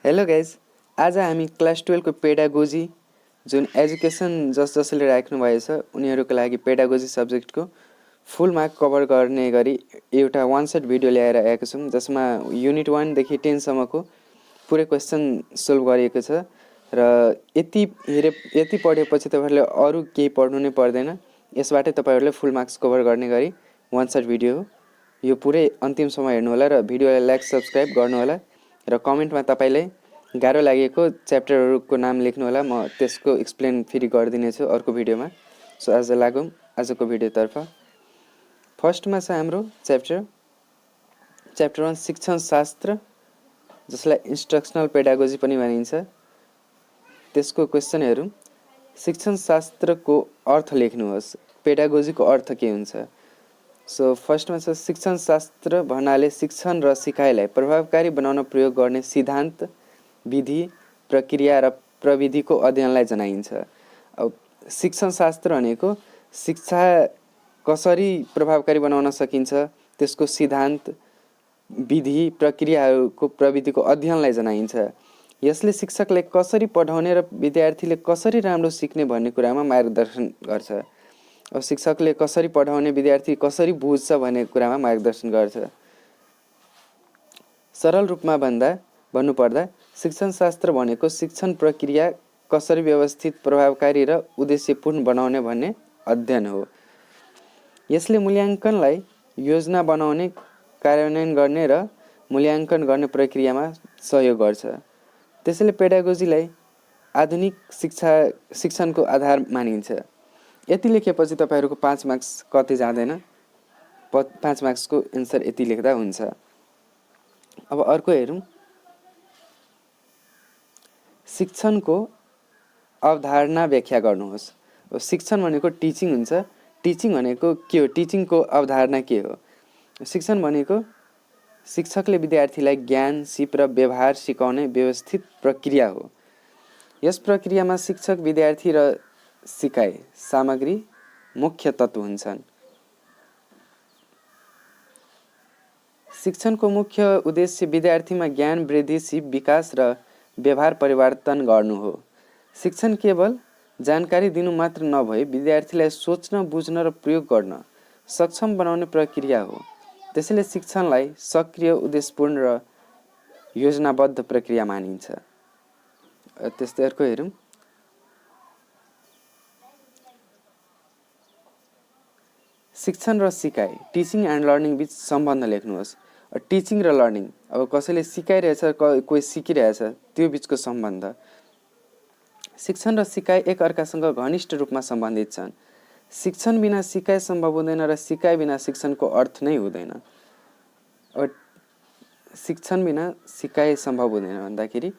Hello guys, आज हामी class 12 को पेडागोजी जुन एजुकेसन जसले राख्नुभएछ उनीहरूको लागि पेडागोजी सब्जेक्टको फुल मार्क कभर गर्ने गरी एउटा वान सेट भिडियो ल्याएर आएको छौँ, जसमा युनिट 1 देखि 10 सम्मको पुरै क्वेसन सोल्भ गरिएको छ र यति पढेपछि तपाईहरुले अरु केही पढ्नु नै पर्दैन। यसबाटै तपाईहरुले फुल मार्क्स कभर गर्ने गरी वान सेट भिडियो हो। यो पुरै अन्तिमसम्म हेर्नु होला र भिडियोलाई लाइक सब्स्क्राइब गर्नु होला र कमेन्टमा तपाईले गाह्रो लागेको च्याप्टरहरुको नाम लेख्नु होला। म त्यसको एक्सप्लेन फेरि गर्दिनेछु अर्को भिडियोमा। सो आज लागौं आजको भिडियोतर्फ। फर्स्टमा छ हाम्रो च्याप्टर 1 शिक्षण शास्त्र, जसलाई इन्स्ट्रक्सनल पेडागोजी पनि भनिन्छ। त्यसको क्वेशन हेरौं। शिक्षण शास्त्रको अर्थ लेख्नुहोस्। पेडागोजीको अर्थ के हुन्छ? सो फर्स्टमा छ शिक्षण शास्त्र भन्नाले शिक्षण र सिकाइलाई प्रभावकारी बनाउन प्रयोग गर्ने सिद्धान्त, विधि, प्रक्रिया र प्रविधिको अध्ययनलाई जनाइन्छ। अब शिक्षण शास्त्र भनेको शिक्षा कसरी प्रभावकारी बनाउन सकिन्छ त्यसको सिद्धान्त, विधि, प्रक्रियाहरूको प्रविधिको अध्ययनलाई जनाइन्छ। यसले शिक्षकले कसरी पढाउने र विद्यार्थीले कसरी राम्रो सिक्ने भन्ने कुरामा मार्गदर्शन गर्छ। अब शिक्षकले कसरी पढाउने, विद्यार्थी कसरी बुझ्छ भन्ने कुरामा मार्गदर्शन गर्छ। सरल रूपमा भन्नुपर्दा शिक्षण शास्त्र भनेको शिक्षण प्रक्रिया कसरी व्यवस्थित, प्रभावकारी र उद्देश्यपूर्ण बनाउने भन्ने अध्ययन हो। यसले मूल्याङ्कनलाई योजना बनाउने, कार्यान्वयन गर्ने र मूल्याङ्कन गर्ने प्रक्रियामा सहयोग गर्छ। त्यसैले पेडागोजीलाई आधुनिक शिक्षणको आधार मानिन्छ। यति लेखेपछि तपाईहरुको 5 मार्क्स कतै जाँदैन। 5 मार्क्सको एन्सर यति लेख्दा हुन्छ। अब अर्को हेरौं। शिक्षणको अवधारणा व्याख्या गर्नुहोस्। शिक्षण भनेको टिचिङ हुन्छ। टिचिङ भनेको के हो? टिचिङको अवधारणा के हो? शिक्षण भनेको शिक्षकले विद्यार्थीलाई ज्ञान, सिप र व्यवहार सिकाउने व्यवस्थित प्रक्रिया हो। यस प्रक्रियामा शिक्षक, विद्यार्थी र सिकाइ सामग्री मुख्य तत्व हुन्छन्। शिक्षणको मुख्य उद्देश्य विद्यार्थीमा ज्ञान वृद्धि, सिप विकास र व्यवहार परिवर्तन गर्नु हो। शिक्षण केवल जानकारी दिनु मात्र नभई विद्यार्थीलाई सोच्न, बुझ्न र प्रयोग गर्न सक्षम बनाउने प्रक्रिया हो। त्यसैले शिक्षणलाई सक्रिय, उद्देश्यपूर्ण र योजनाबद्ध प्रक्रिया मानिन्छ। त्यस्तै अर्को हेरौं। शिक्षण र सिकाइ, टिचिङ एन्ड लर्निङ बीच सम्बन्ध लेख्नुहोस्। टिचिङ र लर्निङ, अब कसैले सिकाइरहेछ, कोही सिकिरहेछ, त्यो बीचको सम्बन्ध। शिक्षण र सिकाइ एक अर्कासँग घनिष्ठ रूपमा सम्बन्धित छन्। शिक्षण बिना सिकाइ सम्भव हुँदैन र सिकाइ बिना शिक्षणको अर्थ नै हुँदैन। अब शिक्षण बिना सिकाइ सम्भव हुँदैन भन्दाखेरि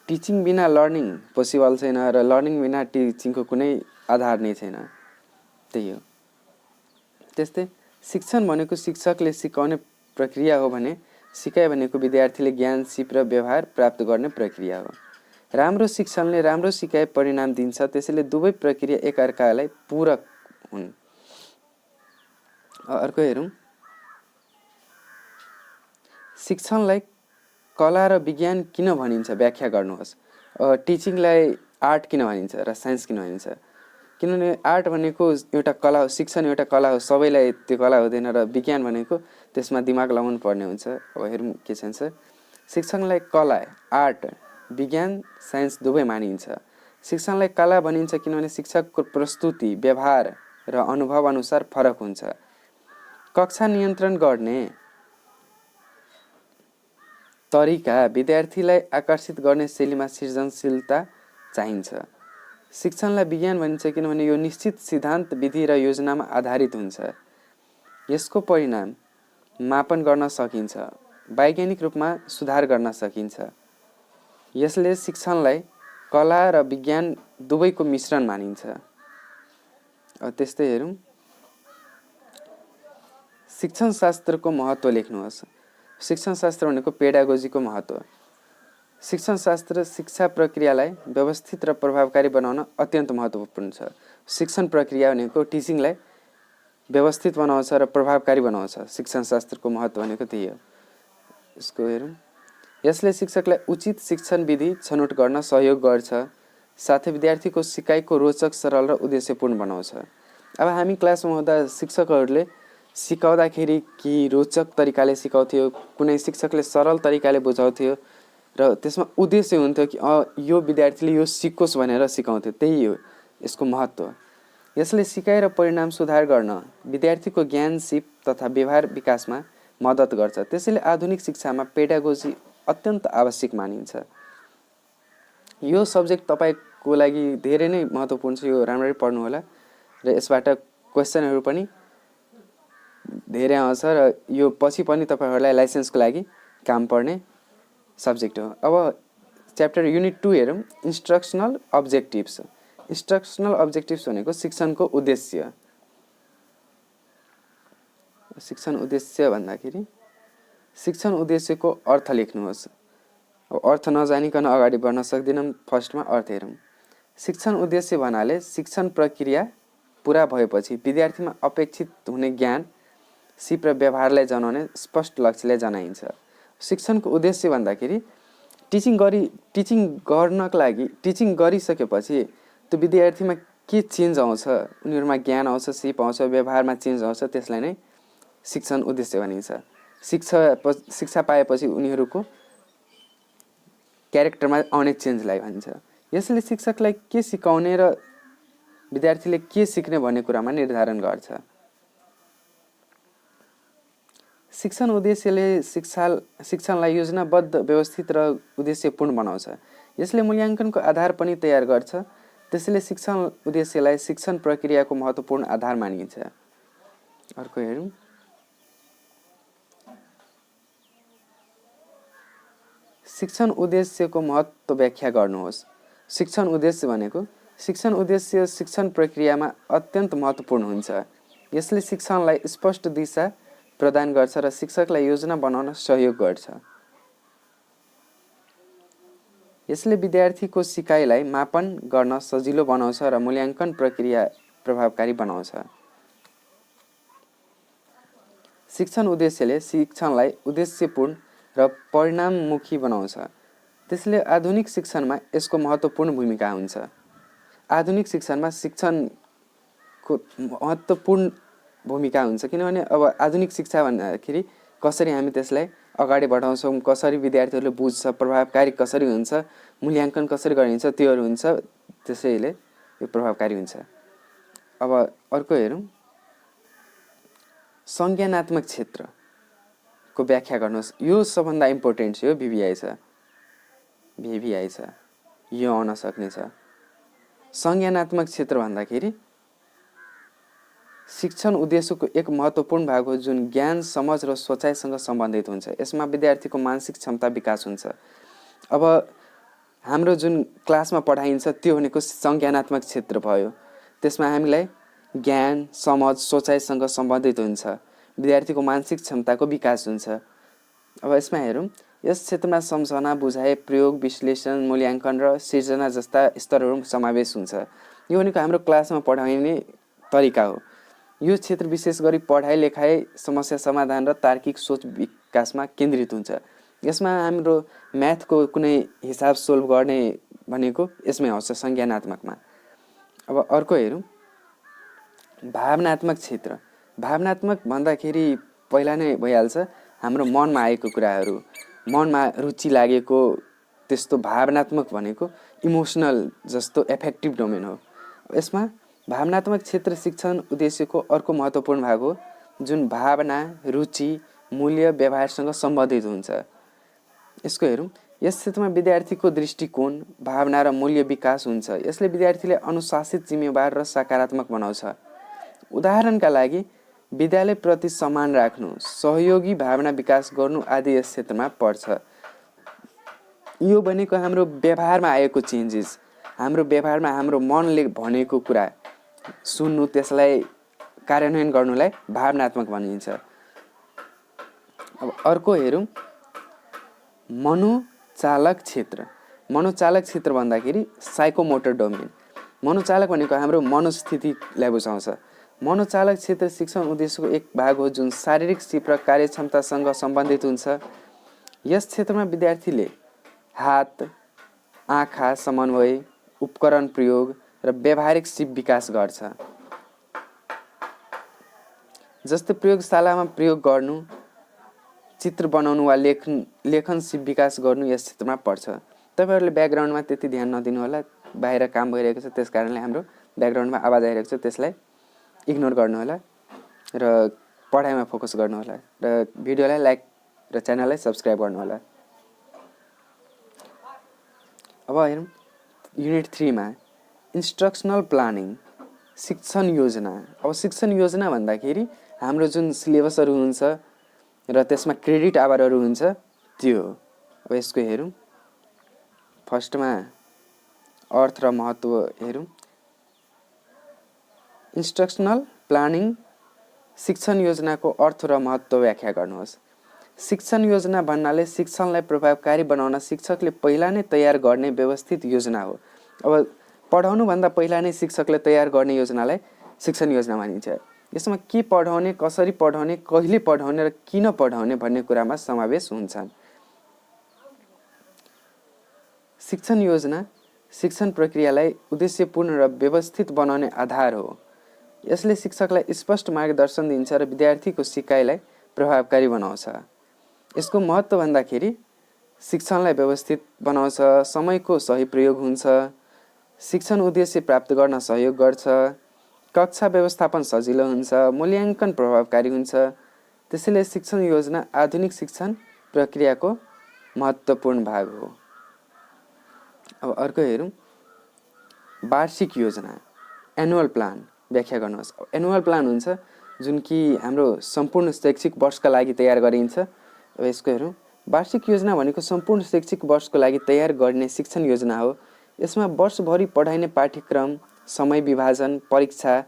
टिचिङ बिना लर्निङ पोसिबल छैन र लर्निङ बिना टिचिङको कुनै आधार नै छैन। त्यही हो। त्यस्तै शिक्षण भनेको शिक्षकले सिकाउने प्रक्रिया हो भने सिकाइ भनेको विद्यार्थीले ज्ञान, सिप र व्यवहार प्राप्त गर्ने प्रक्रिया हो। राम्रो शिक्षणले राम्रो सिकाइ परिणाम दिन्छ। त्यसैले दुवै प्रक्रिया एकअर्कालाई पूरक हुन्। अर्को हेरौं। शिक्षणलाई कला र विज्ञान किन भनिन्छ व्याख्या गर्नुहोस्। टिचिङलाई आर्ट किन भनिन्छ र साइन्स किन भनिन्छ? किनभने आर्ट भनेको एउटा कला हो, शिक्षण एउटा कला हो, सबैलाई त्यो कला हुँदैन र विज्ञान भनेको त्यसमा दिमाग लगाउनु पर्ने हुन्छ। अब हेरौँ के छ। शिक्षणलाई कला, आर्ट, विज्ञान, साइन्स दुवै मानिन्छ। शिक्षणलाई कला भनिन्छ किनभने शिक्षकको प्रस्तुति, व्यवहार र अनुभव अनुसार फरक हुन्छ। कक्षा नियन्त्रण गर्ने तरिका, विद्यार्थीलाई आकर्षित गर्ने शैलीमा सृजनशीलता चाहिन्छ। शिक्षणलाई विज्ञान भनिन्छ किनभने यो निश्चित सिद्धान्त, विधि र योजनामा आधारित हुन्छ। यसको परिणाम मापन गर्न सकिन्छ, वैज्ञानिक रूपमा सुधार गर्न सकिन्छ। यसले शिक्षणलाई कला र विज्ञान दुवैको मिश्रण मानिन्छ। त्यस्तै हेरौँ। शिक्षण शास्त्रको महत्त्व लेख्नुहोस्। शिक्षण शास्त्र भनेको पेडागोजीको महत्त्व। शिक्षण शास्त्र शिक्षा प्रक्रियालाई व्यवस्थित र प्रभावकारी बनाउन अत्यन्त महत्त्वपूर्ण छ। शिक्षण प्रक्रिया भनेको टिचिङलाई व्यवस्थित बनाउँछ र प्रभावकारी बनाउँछ। शिक्षण शास्त्रको महत्त्व भनेको त्यही हो। यसको हेरौँ। यसले शिक्षकलाई उचित शिक्षण विधि छनौट गर्न सहयोग गर्छ, साथै विद्यार्थीको सिकाइको रोचक, सरल र उद्देश्यपूर्ण बनाउँछ। अब हामी क्लासमा हुँदा शिक्षकहरूले सिकाउँदाखेरि कि रोचक तरिकाले सिकाउँथ्यो, कुनै शिक्षकले सरल तरिकाले बुझाउँथ्यो र त्यसमा उद्देश्य हुन्थ्यो कि यो विद्यार्थीले यो सिकोस् भनेर सिकाउँथ्यो। त्यही हो यसको महत्त्व। यसले सिकाइ र परिणाम सुधार गर्न, विद्यार्थीको ज्ञान, सिप तथा व्यवहार विकासमा मद्दत गर्छ। त्यसैले आधुनिक शिक्षामा पेडागोजी अत्यन्त आवश्यक मानिन्छ। यो सब्जेक्ट तपाईँको लागि धेरै नै महत्त्वपूर्ण छ। यो राम्ररी पढ्नु होला र यसबाट क्वेसनहरू पनि धेरै आउँछ र यो पछि पनि तपाईँहरूलाई लाइसेन्सको लागि काम पर्ने सब्जेक्ट हो। अब च्याप्टर युनिट 2 हेरौँ, इन्स्ट्रक्सनल अब्जेक्टिभ्स। इन्स्ट्रक्सनल अब्जेक्टिभ्स भनेको शिक्षणको उद्देश्य। शिक्षण उद्देश्य भन्दाखेरि शिक्षण उद्देश्यको अर्थ लेख्नुहोस्। अब अर्थ नजानिकन अगाडि बढ्न सक्दिनँ। फर्स्टमा अर्थ हेरौँ। शिक्षण उद्देश्य भन्नाले शिक्षण प्रक्रिया पुरा भएपछि विद्यार्थीमा अपेक्षित हुने ज्ञान, सिप र व्यवहारलाई जनाउने स्पष्ट लक्ष्यले जनाइन्छ। शिक्षणको उद्देश्य भन्दाखेरि टिचिङ गर्नको लागि टिचिङ गरिसकेपछि त्यो विद्यार्थीमा के चेन्ज आउँछ, उनीहरूमा ज्ञान आउँछ, सिप आउँछ, व्यवहारमा चेन्ज आउँछ, त्यसलाई नै शिक्षण उद्देश्य भनिन्छ। शिक्षा पाएपछि उनीहरूको क्यारेक्टरमा आउने चेन्जलाई भनिन्छ। यसले शिक्षकलाई के सिकाउने र विद्यार्थीले के सिक्ने भन्ने कुरामा निर्धारण गर्छ। शिक्षण उद्देश्यले शिक्षणलाई योजनाबद्ध, व्यवस्थित र उद्देश्यपूर्ण बनाउँछ। यसले मूल्याङ्कनको आधार पनि तयार गर्छ। त्यसैले शिक्षण उद्देश्यलाई शिक्षण प्रक्रियाको महत्त्वपूर्ण आधार मानिन्छ। अर्को हेरौँ। शिक्षण उद्देश्यको महत्त्व व्याख्या गर्नुहोस्। शिक्षण उद्देश्य भनेको शिक्षण उद्देश्य शिक्षण प्रक्रियामा अत्यन्त महत्त्वपूर्ण हुन्छ। यसले शिक्षणलाई स्पष्ट दिशा प्रदान गर्छ र शिक्षकलाई योजना बनाउन सहयोग गर्छ। यसले विद्यार्थीको सिकाइलाई मापन गर्न सजिलो बनाउँछ र मूल्याङ्कन प्रक्रिया प्रभावकारी बनाउँछ। शिक्षण उद्देश्यले शिक्षणलाई उद्देश्यपूर्ण र परिणाममुखी बनाउँछ। त्यसले आधुनिक शिक्षणमा यसको महत्त्वपूर्ण भूमिका हुन्छ। आधुनिक शिक्षणमा शिक्षणको महत्त्वपूर्ण भूमिका हुन्छ, किनभने अब आधुनिक शिक्षा भन्दाखेरि कसरी हामी त्यसलाई अगाडि बढाउँछौँ, कसरी विद्यार्थीहरूले बुझ्छ, प्रभावकारी कसरी हुन्छ, मूल्याङ्कन कसरी गरिन्छ, त्योहरू हुन्छ। त्यसैले यो प्रभावकारी हुन्छ। अब अर्को हेरौँ। संज्ञानात्मक क्षेत्रको व्याख्या गर्नुहोस्। यो सबभन्दा इम्पोर्टेन्ट छ। यो भिभिआई छ, यो आउन सक्ने छ। संज्ञानात्मक क्षेत्र भन्दाखेरि शिक्षण उद्देश्यको एक महत्त्वपूर्ण भाग हो जुन ज्ञान, समझ र सोचाइसँग सम्बन्धित हुन्छ। यसमा विद्यार्थीको मानसिक क्षमता विकास हुन्छ। अब हाम्रो जुन क्लासमा पढाइन्छ त्यो भनेको संज्ञानात्मक क्षेत्र भयो। त्यसमा हामीलाई ज्ञान, समझ, सोचाइसँग सम्बन्धित हुन्छ। विद्यार्थीको मानसिक क्षमताको विकास हुन्छ। अब यसमा हेरौँ। यस क्षेत्रमा सम्झना, बुझाइ, प्रयोग, विश्लेषण, मूल्याङ्कन र सिर्जना जस्ता स्तरहरू समावेश हुन्छ। यो भनेको हाम्रो क्लासमा पढाइने तरिका हो। यो क्षेत्र विशेष गरी पढाइ, लेखाइ, समस्या समाधान र तार्किक सोच विकासमा केन्द्रित हुन्छ। यसमा हाम्रो म्याथको कुनै हिसाब सोल्भ गर्ने भनेको यसमै आउँछ, संज्ञानात्मकमा। अब अर्को हेरौँ। भावनात्मक क्षेत्र। भावनात्मक भन्दाखेरि पहिला नै भइहाल्छ हाम्रो मनमा आएको कुराहरू, मनमा रुचि लागेको, त्यस्तो भावनात्मक भनेको इमोसनल जस्तो एफेक्टिभ डोमेन हो। यसमा भावनात्मक क्षेत्र शिक्षण उद्देश्यको अर्को महत्त्वपूर्ण भाग हो जुन भावना, रुचि, मूल्य, व्यवहारसँग सम्बन्धित हुन्छ। यसको हेरौँ। यस क्षेत्रमा विद्यार्थीको दृष्टिकोण, भावना र मूल्य विकास हुन्छ। यसले विद्यार्थीले अनुशासित, जिम्मेवार र सकारात्मक बनाउँछ। उदाहरणका लागि विद्यालयप्रति सम्मान राख्नु, सहयोगी भावना विकास गर्नु आदि यस क्षेत्रमा पर्छ। यो भनेको हाम्रो व्यवहारमा आएको चेन्जेस, हाम्रो व्यवहारमा हाम्रो मनले भनेको कुरा सुन्नु, त्यसलाई कार्यान्वयन गर्नुलाई भावनात्मक भनिन्छ। अब अर्को हेरौँ। मनोचालक क्षेत्र। मनोचालक क्षेत्र भन्दाखेरि साइकोमोटर डोमेन। मनोचालक भनेको हाम्रो मनोस्थितिलाई बुझाउँछ। मनोचालक क्षेत्र शिक्षण उद्देश्यको एक भाग हो जुन शारीरिक सिप र कार्यक्षमतासँग सम्बन्धित हुन्छ। यस क्षेत्रमा विद्यार्थीले हात, आँखा समन्वय, उपकरण प्रयोग र व्यावहारिक सिप विकास गर्छ। जस्तै प्रयोगशालामा प्रयोग गर्नु, चित्र बनाउनु वा लेखन सिप विकास गर्नु यस क्षेत्रमा पर्छ। तपाईहरुले ब्याकग्राउन्डमा त्यति ध्यान नदिनु होला, बाहिर काम भइरहेको छ, त्यसकारणले हाम्रो ब्याकग्राउन्डमा आवाज आइरहेको छ, त्यसलाई इग्नोर गर्नु होला र पढाइमा फोकस गर्नु होला र भिडियोलाई लाइक र च्यानललाई सब्स्क्राइब गर्नु होला। अब हेरौँ युनिट 3 मा इन्स्ट्रक्सनल प्लानिङ, शिक्षण योजना। अब शिक्षण योजना भन्दाखेरि हाम्रो जुन सिलेबसहरु हुन्छ र त्यसमा क्रेडिट आवरहरु हुन्छ त्यो हो। अब यसको हेरौँ। फर्स्टमा अर्थ र महत्व हेरौँ। इन्स्ट्रक्सनल प्लानिङ, शिक्षण योजनाको अर्थ र महत्व व्याख्या गर्नुहोस्। शिक्षण योजना भन्नाले शिक्षणलाई प्रभावकारी बनाउन शिक्षकले पहिला नै तयार गर्ने व्यवस्थित योजना हो। अब पढाउनु भन्दा पहिला नै शिक्षकले तयार गर्ने योजनालाई शिक्षण योजना भनिन्छ। यसमा के पढाउने, कसरी पढाउने, कहिले पढाउने र किन पढाउने भन्ने कुरामा समावेश हुन्छन्। शिक्षण योजना शिक्षण प्रक्रियालाई उद्देश्यपूर्ण र व्यवस्थित बनाउने आधार हो। यसले शिक्षकलाई स्पष्ट मार्गदर्शन दिन्छ र विद्यार्थीको सिकाइलाई प्रभावकारी बनाउँछ। यसको महत्व भन्दाखेरि शिक्षणलाई व्यवस्थित बनाउँछ, समयको सही प्रयोग हुन्छ, शिक्षण उद्देश्य प्राप्त गर्न सहयोग गर्छ, कक्षा व्यवस्थापन सजिलो हुन्छ, मूल्याङ्कन प्रभावकारी हुन्छ। त्यसैले शिक्षण योजना आधुनिक शिक्षण प्रक्रियाको महत्त्वपूर्ण भाग हो। अब अर्को हेरौँ। वार्षिक योजना, एनुअल प्लान व्याख्या गर्नुहोस्। एनुअल प्लान हुन्छ जुन कि हाम्रो सम्पूर्ण शैक्षिक वर्षका लागि तयार गरिन्छ। अब यसको हेरौँ। वार्षिक योजना भनेको सम्पूर्ण शैक्षिक वर्षको लागि तयार गर्ने शिक्षण योजना हो। यसमा वर्षभरि पढाइने पाठ्यक्रम, समय विभाजन, परीक्षा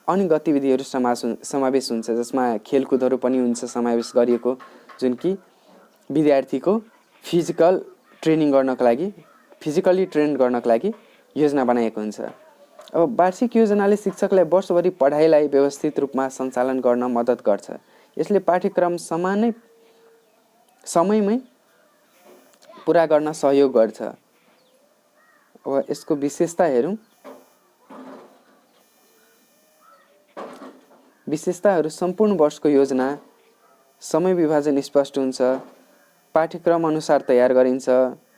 अनि गतिविधिहरू समावेश हुन्छ, जसमा खेलकुदहरू पनि हुन्छ समावेश गरिएको, जुन कि विद्यार्थीको फिजिकली ट्रेन गर्नको लागि योजना बनाएको हुन्छ। अब वार्षिक योजनाले शिक्षकलाई वर्षभरि पढाइलाई व्यवस्थित रूपमा सञ्चालन गर्न मद्दत गर्छ। यसले पाठ्यक्रम समयमै पुरा गर्न सहयोग गर्छ। अब यसको विशेषता हेरौँ। विशेषताहरू सम्पूर्ण वर्षको योजना, समय विभाजन स्पष्ट हुन्छ, पाठ्यक्रम अनुसार तयार गरिन्छ,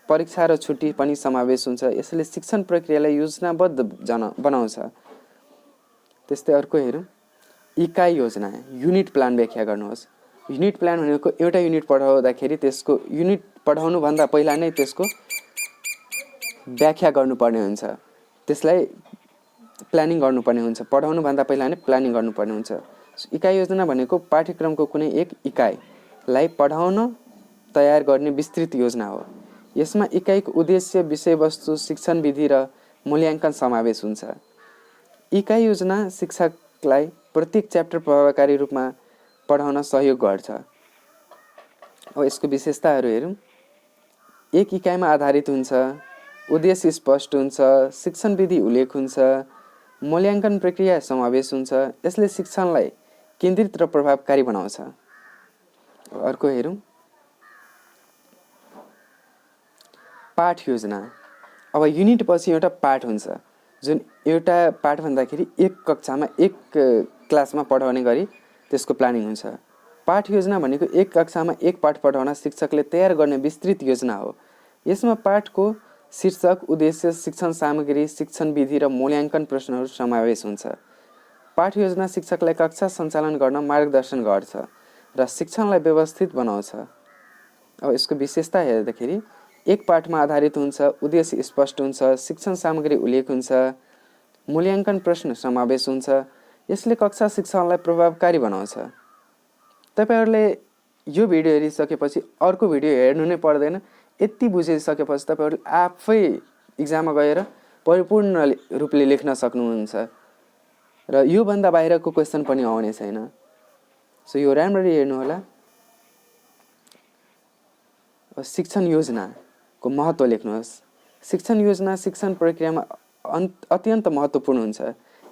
परीक्षा र छुट्टी पनि समावेश हुन्छ। यसले शिक्षण प्रक्रियालाई योजनाबद्ध बनाउँछ। त्यस्तै अर्को हेरौँ। इकाइ योजना, युनिट प्लान व्याख्या गर्नुहोस्। युनिट प्लान भनेको एउटा युनिट पढाउँदाखेरि त्यसको युनिट पढाउनु भन्दा पहिला नै त्यसको व्याख्या गर्नुपर्ने हुन्छ, त्यसलाई प्लानिङ गर्नुपर्ने हुन्छ। पढाउनु भन्दा पहिला नै प्लानिङ गर्नुपर्ने हुन्छ। इकाइ योजना भनेको पाठ्यक्रमको कुनै एक इकाइलाई पढाउन तयार गर्ने विस्तृत योजना हो। यसमा इकाइको उद्देश्य, विषयवस्तु, शिक्षण विधि र मूल्याङ्कन समावेश हुन्छ। इकाइ योजना शिक्षकलाई प्रत्येक च्याप्टर प्रभावकारी रूपमा पढाउन सहयोग गर्छ। अब यसको विशेषताहरू हेरौँ। एक इकाइमा आधारित हुन्छ, उद्देश्य स्पष्ट हुन्छ, शिक्षण विधि उल्लेख हुन्छ, मूल्याङ्कन प्रक्रिया समावेश हुन्छ। यसले शिक्षणलाई केन्द्रित र प्रभावकारी बनाउँछ। अर्को हेरौँ। पाठ योजना। अब युनिट पछि एउटा पाठ हुन्छ, जुन एउटा पाठ भन्दाखेरि एक कक्षामा एक क्लासमा पढाउने गरी त्यसको प्लानिङ हुन्छ। पाठ योजना भनेको एक कक्षामा एक पाठ पढाउन शिक्षकले तयार गर्ने विस्तृत योजना हो। यसमा पाठको शीर्षक, उद्देश्य, शिक्षण सामग्री, शिक्षण विधि र मूल्याङ्कन प्रश्नहरू समावेश हुन्छ। पाठ योजना शिक्षकलाई कक्षा सञ्चालन गर्न मार्गदर्शन गर्छ र शिक्षणलाई व्यवस्थित बनाउँछ। अब यसको विशेषता हेर्दाखेरि एक पाठमा आधारित हुन्छ, उद्देश्य स्पष्ट हुन्छ, शिक्षण सामग्री उल्लेख हुन्छ, मूल्याङ्कन प्रश्न समावेश हुन्छ। यसले कक्षा शिक्षणलाई प्रभावकारी बनाउँछ। तपाईहरुले यो भिडियो हेरिसकेपछि अर्को भिडियो हेर्नु नै पर्दैन। यति बुझिसकेपछि तपाईहरु आफै एक्जाममा गएर परिपूर्ण रूपले लेख्न सक्नुहुन्छ र यो भन्दा बाहिरको क्वेशन पनि आउने छैन। सो यो राम्ररी हेर्नु होला। शिक्षण योजनाको महत्व लेख्नुहोस्। शिक्षण योजना शिक्षण प्रक्रियामा अत्यन्त महत्त्वपूर्ण हुन्छ।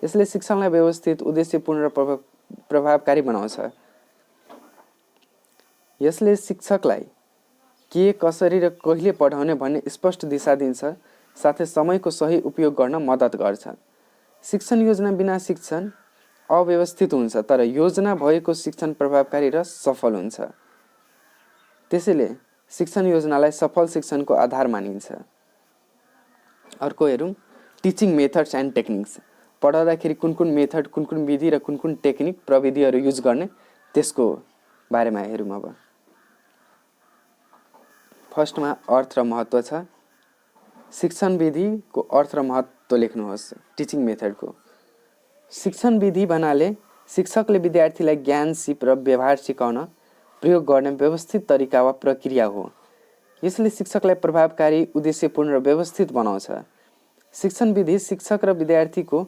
यसले शिक्षणलाई व्यवस्थित, उद्देश्यपूर्ण र प्रभावकारी बनाउँछ। यसले शिक्षकलाई के कसरी र कहिले पढाउने भन्ने स्पष्ट दिशा दिन्छ, साथै समयको सही उपयोग गर्न मद्दत गर्छ। शिक्षण योजना बिना शिक्षण अव्यवस्थित हुन्छ, तर योजना भएको शिक्षण प्रभावकारी र सफल हुन्छ। त्यसैले शिक्षण योजनालाई सफल शिक्षणको आधार मानिन्छ। अर्को हेरौँ, टिचिङ मेथड्स एन्ड टेक्निक्स। पढाउँदाखेरि कुन कुन मेथड, कुन कुन विधि र कुन कुन टेक्निक प्रविधिहरू युज गर्ने त्यसको बारेमा हेरौँ। अब फर्स्टमा अर्थ र महत्त्व छ। शिक्षण विधिको अर्थ र महत्त्व लेख्नुहोस्। टिचिङ मेथडको शिक्षण विधि भन्नाले शिक्षकले विद्यार्थीलाई ज्ञान, सिप र व्यवहार सिकाउन प्रयोग गर्ने व्यवस्थित तरिका वा प्रक्रिया हो। यसले शिक्षकलाई प्रभावकारी, उद्देश्यपूर्ण र व्यवस्थित बनाउँछ। शिक्षण विधि शिक्षक र विद्यार्थीको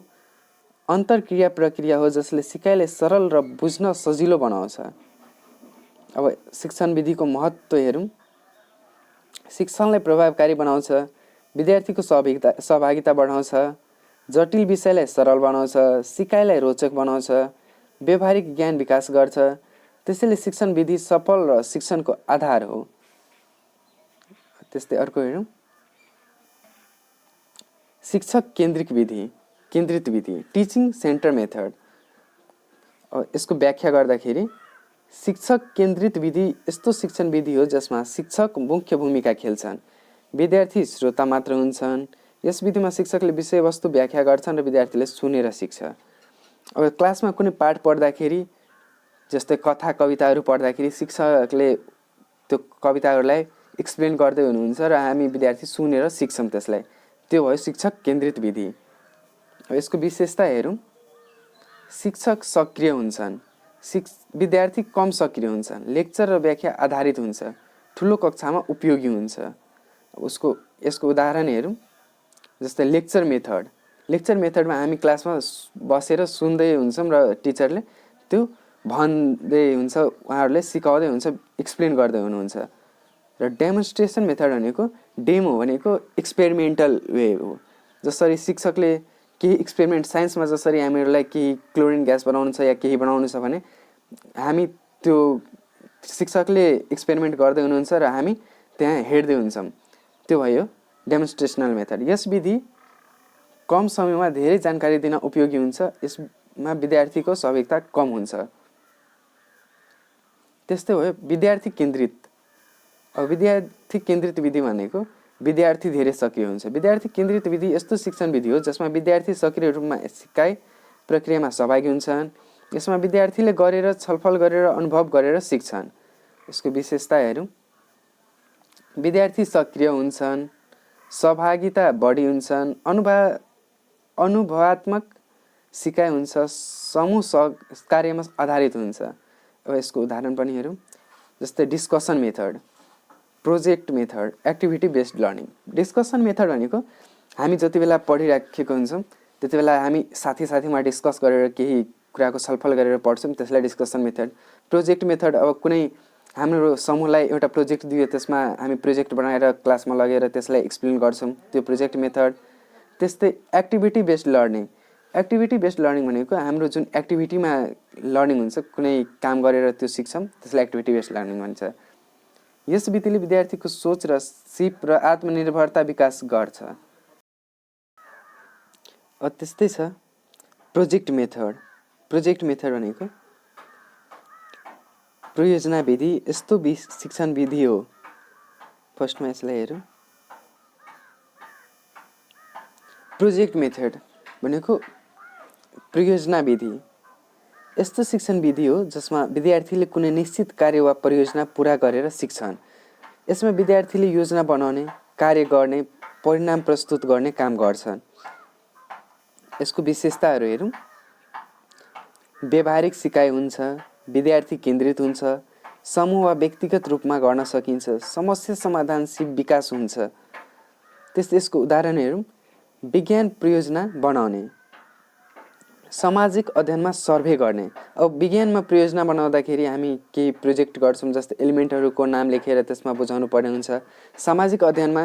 अन्तर्क्रिया प्रक्रिया हो, जसले सिकाइलाई सरल र बुझ्न सजिलो बनाउँछ। अब शिक्षण विधिको महत्त्व हेरौँ। शिक्षणलाई प्रभावकारी बनाउँछ, विद्यार्थीको सहभागिता बढाउँछ, जटिल विषयलाई सरल बनाउँछ, सिकाइलाई रोचक बनाउँछ, व्यवहारिक ज्ञान विकास गर्छ। त्यसैले शिक्षण विधि सफल र शिक्षणको आधार हो। त्यस्तै अर्को हेरौँ, शिक्षक केन्द्रित विधि, टिचिङ सेन्टर मेथड। यसको व्याख्या गर्दाखेरि शिक्षक केन्द्रित विधि यस्तो शिक्षण विधि हो जसमा शिक्षक मुख्य भूमिका खेल्छन्, विद्यार्थी श्रोता मात्र हुन्छन्। यस विधिमा शिक्षकले विषयवस्तु व्याख्या गर्छन् र विद्यार्थीले सुनेर सिक्छ। अब क्लासमा कुनै पाठ पढ्दाखेरि, जस्तै कथा कविताहरू पढ्दाखेरि शिक्षकले त्यो कविताहरूलाई एक्सप्लेन गर्दै हुनुहुन्छ र हामी विद्यार्थी सुनेर सिक्छौँ त्यसलाई। त्यो भयो शिक्षक केन्द्रित विधि। अब यसको विशेषता हेरौँ। शिक्षक सक्रिय हुन्छन्, विद्यार्थी कम सक्रिय हुन्छन्, लेक्चर र व्याख्या आधारित हुन्छ, ठुलो कक्षामा उपयोगी हुन्छ। यसको उदाहरण हेरौँ। जस्तै लेक्चर मेथडमा हामी क्लासमा बसेर सुन्दै हुन्छौँ र टिचरले त्यो भन्दै हुन्छ, उहाँहरूले सिकाउँदै हुन्छ, एक्सप्लेन गर्दै हुनुहुन्छ। र डेमोन्स्ट्रेसन मेथड भनेको, डेमो भनेको एक्सपेरिमेन्टल वे हो। जसरी शिक्षकले केही एक्सपेरिमेन्ट, साइन्समा जसरी हामीहरूलाई केही क्लोरिन ग्यास बनाउनु छ या केही बनाउनु छ भने हामी त्यो शिक्षकले एक्सपेरिमेन्ट गर्दै हुनुहुन्छ र हामी त्यहाँ हेर्दै हुन्छौँ। त्यो भयो डेमोन्स्ट्रेसनल मेथड। यस विधि कम समयमा धेरै जानकारी दिन उपयोगी हुन्छ। यसमा विद्यार्थीको सहभागिता कम हुन्छ। त्यस्तै भयो विद्यार्थी केन्द्रित। अब विद्यार्थी केन्द्रित विधि भनेको विद्यार्थी धेरै सक्रिय हुन्छ। विद्यार्थी केन्द्रित विधि यस्तो शिक्षण विधि हो जसमा विद्यार्थी सक्रिय रूपमा सिकाइ प्रक्रियामा सहभागी हुन्छन्। यसमा विद्यार्थीले गरेर, छलफल गरेर, अनुभव गरेर सिक्छन्। यसको विशेषता हेरौँ। विद्यार्थी सक्रिय हुन्छन्, सहभागिता बढी हुन्छन्, अनुभवात्मक सिकाइ हुन्छ, समूह कार्यमा आधारित हुन्छ। अब यसको उदाहरण पनि हेरौँ। जस्तै discussion method, project method, activity based learning. Discussion method भनेको हामी जति बेला पढिराखेको हुन्छौँ त्यति बेला हामी साथीमा डिस्कस गरेर केही कुराको छलफल गरेर पढ्छौँ, त्यसलाई डिस्कसन मेथड। प्रोजेक्ट मेथड, अब कुनै हाम्रो समूहलाई एउटा प्रोजेक्ट दियो, त्यसमा हामी प्रोजेक्ट बनाएर क्लासमा लगेर त्यसलाई एक्सप्लेन गर्छौँ, त्यो प्रोजेक्ट मेथड। त्यस्तै एक्टिभिटी बेस्ड लर्निङ भनेको हाम्रो जुन एक्टिभिटीमा लर्निङ हुन्छ, कुनै काम गरेर त्यो सिक्छौँ, त्यसलाई एक्टिभिटी बेस्ड लर्निङ भन्छ। यस विधिले विद्यार्थीको सोच र सिप र आत्मनिर्भरता विकास गर्छ। त्यस्तै छ प्रोजेक्ट मेथड भनेको प्रयोजना विधि यस्तो शिक्षण विधि हो। फर्स्टमा यसलाई हेरौँ। प्रोजेक्ट मेथड भनेको प्रयोजना विधि यस्तो शिक्षण विधि हो जसमा विद्यार्थीले कुनै निश्चित कार्य वा परियोजना पुरा गरेर सिक्छन्। यसमा विद्यार्थीले योजना बनाउने, कार्य गर्ने, परिणाम प्रस्तुत गर्ने काम गर्छन्। यसको विशेषताहरू हेरौँ। व्यवहारिक सिकाइ हुन्छ, विद्यार्थी केन्द्रित हुन्छ, समूह वा व्यक्तिगत रूपमा गर्न सकिन्छ, समस्या समाधान सिप विकास हुन्छ। त्यस्तै यसको उदाहरण हेरौँ। विज्ञान परियोजना बनाउने, सामाजिक अध्ययनमा सर्भे गर्ने। अब विज्ञानमा परियोजना बनाउँदाखेरि हामी केही प्रोजेक्ट गर्छौँ, जस्तै एलिमेन्टहरूको नाम लेखेर त्यसमा बुझाउनु पर्ने हुन्छ। सामाजिक अध्ययनमा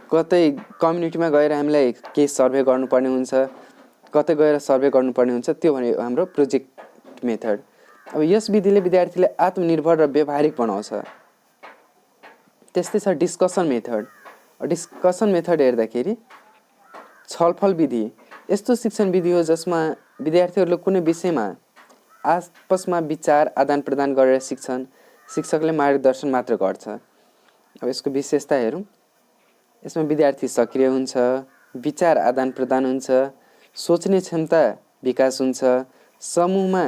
कतै कम्युनिटीमा गएर हामीलाई केही सर्भे गर्नुपर्ने हुन्छ, कतै गएर सर्भे गर्नुपर्ने हुन्छ, त्यो भनेको हाम्रो प्रोजेक्ट मेथड। अब यस विधिले विद्यार्थीलाई आत्मनिर्भर र व्यावहारिक बनाउँछ। त्यस्तै छ डिस्कसन मेथड। डिस्कसन मेथड हेर्दाखेरि छलफल विधि यस्तो शिक्षण विधि हो जसमा विद्यार्थीहरूले कुनै विषयमा आपसमा विचार आदान प्रदान गरेर सिक्छन्। शिक्षकले मार्गदर्शन मात्र गर्छ। अब यसको विशेषता हेरौँ। यसमा विद्यार्थी सक्रिय हुन्छ, विचार आदान प्रदान हुन्छ, सोच्ने क्षमता विकास हुन्छ, समूहमा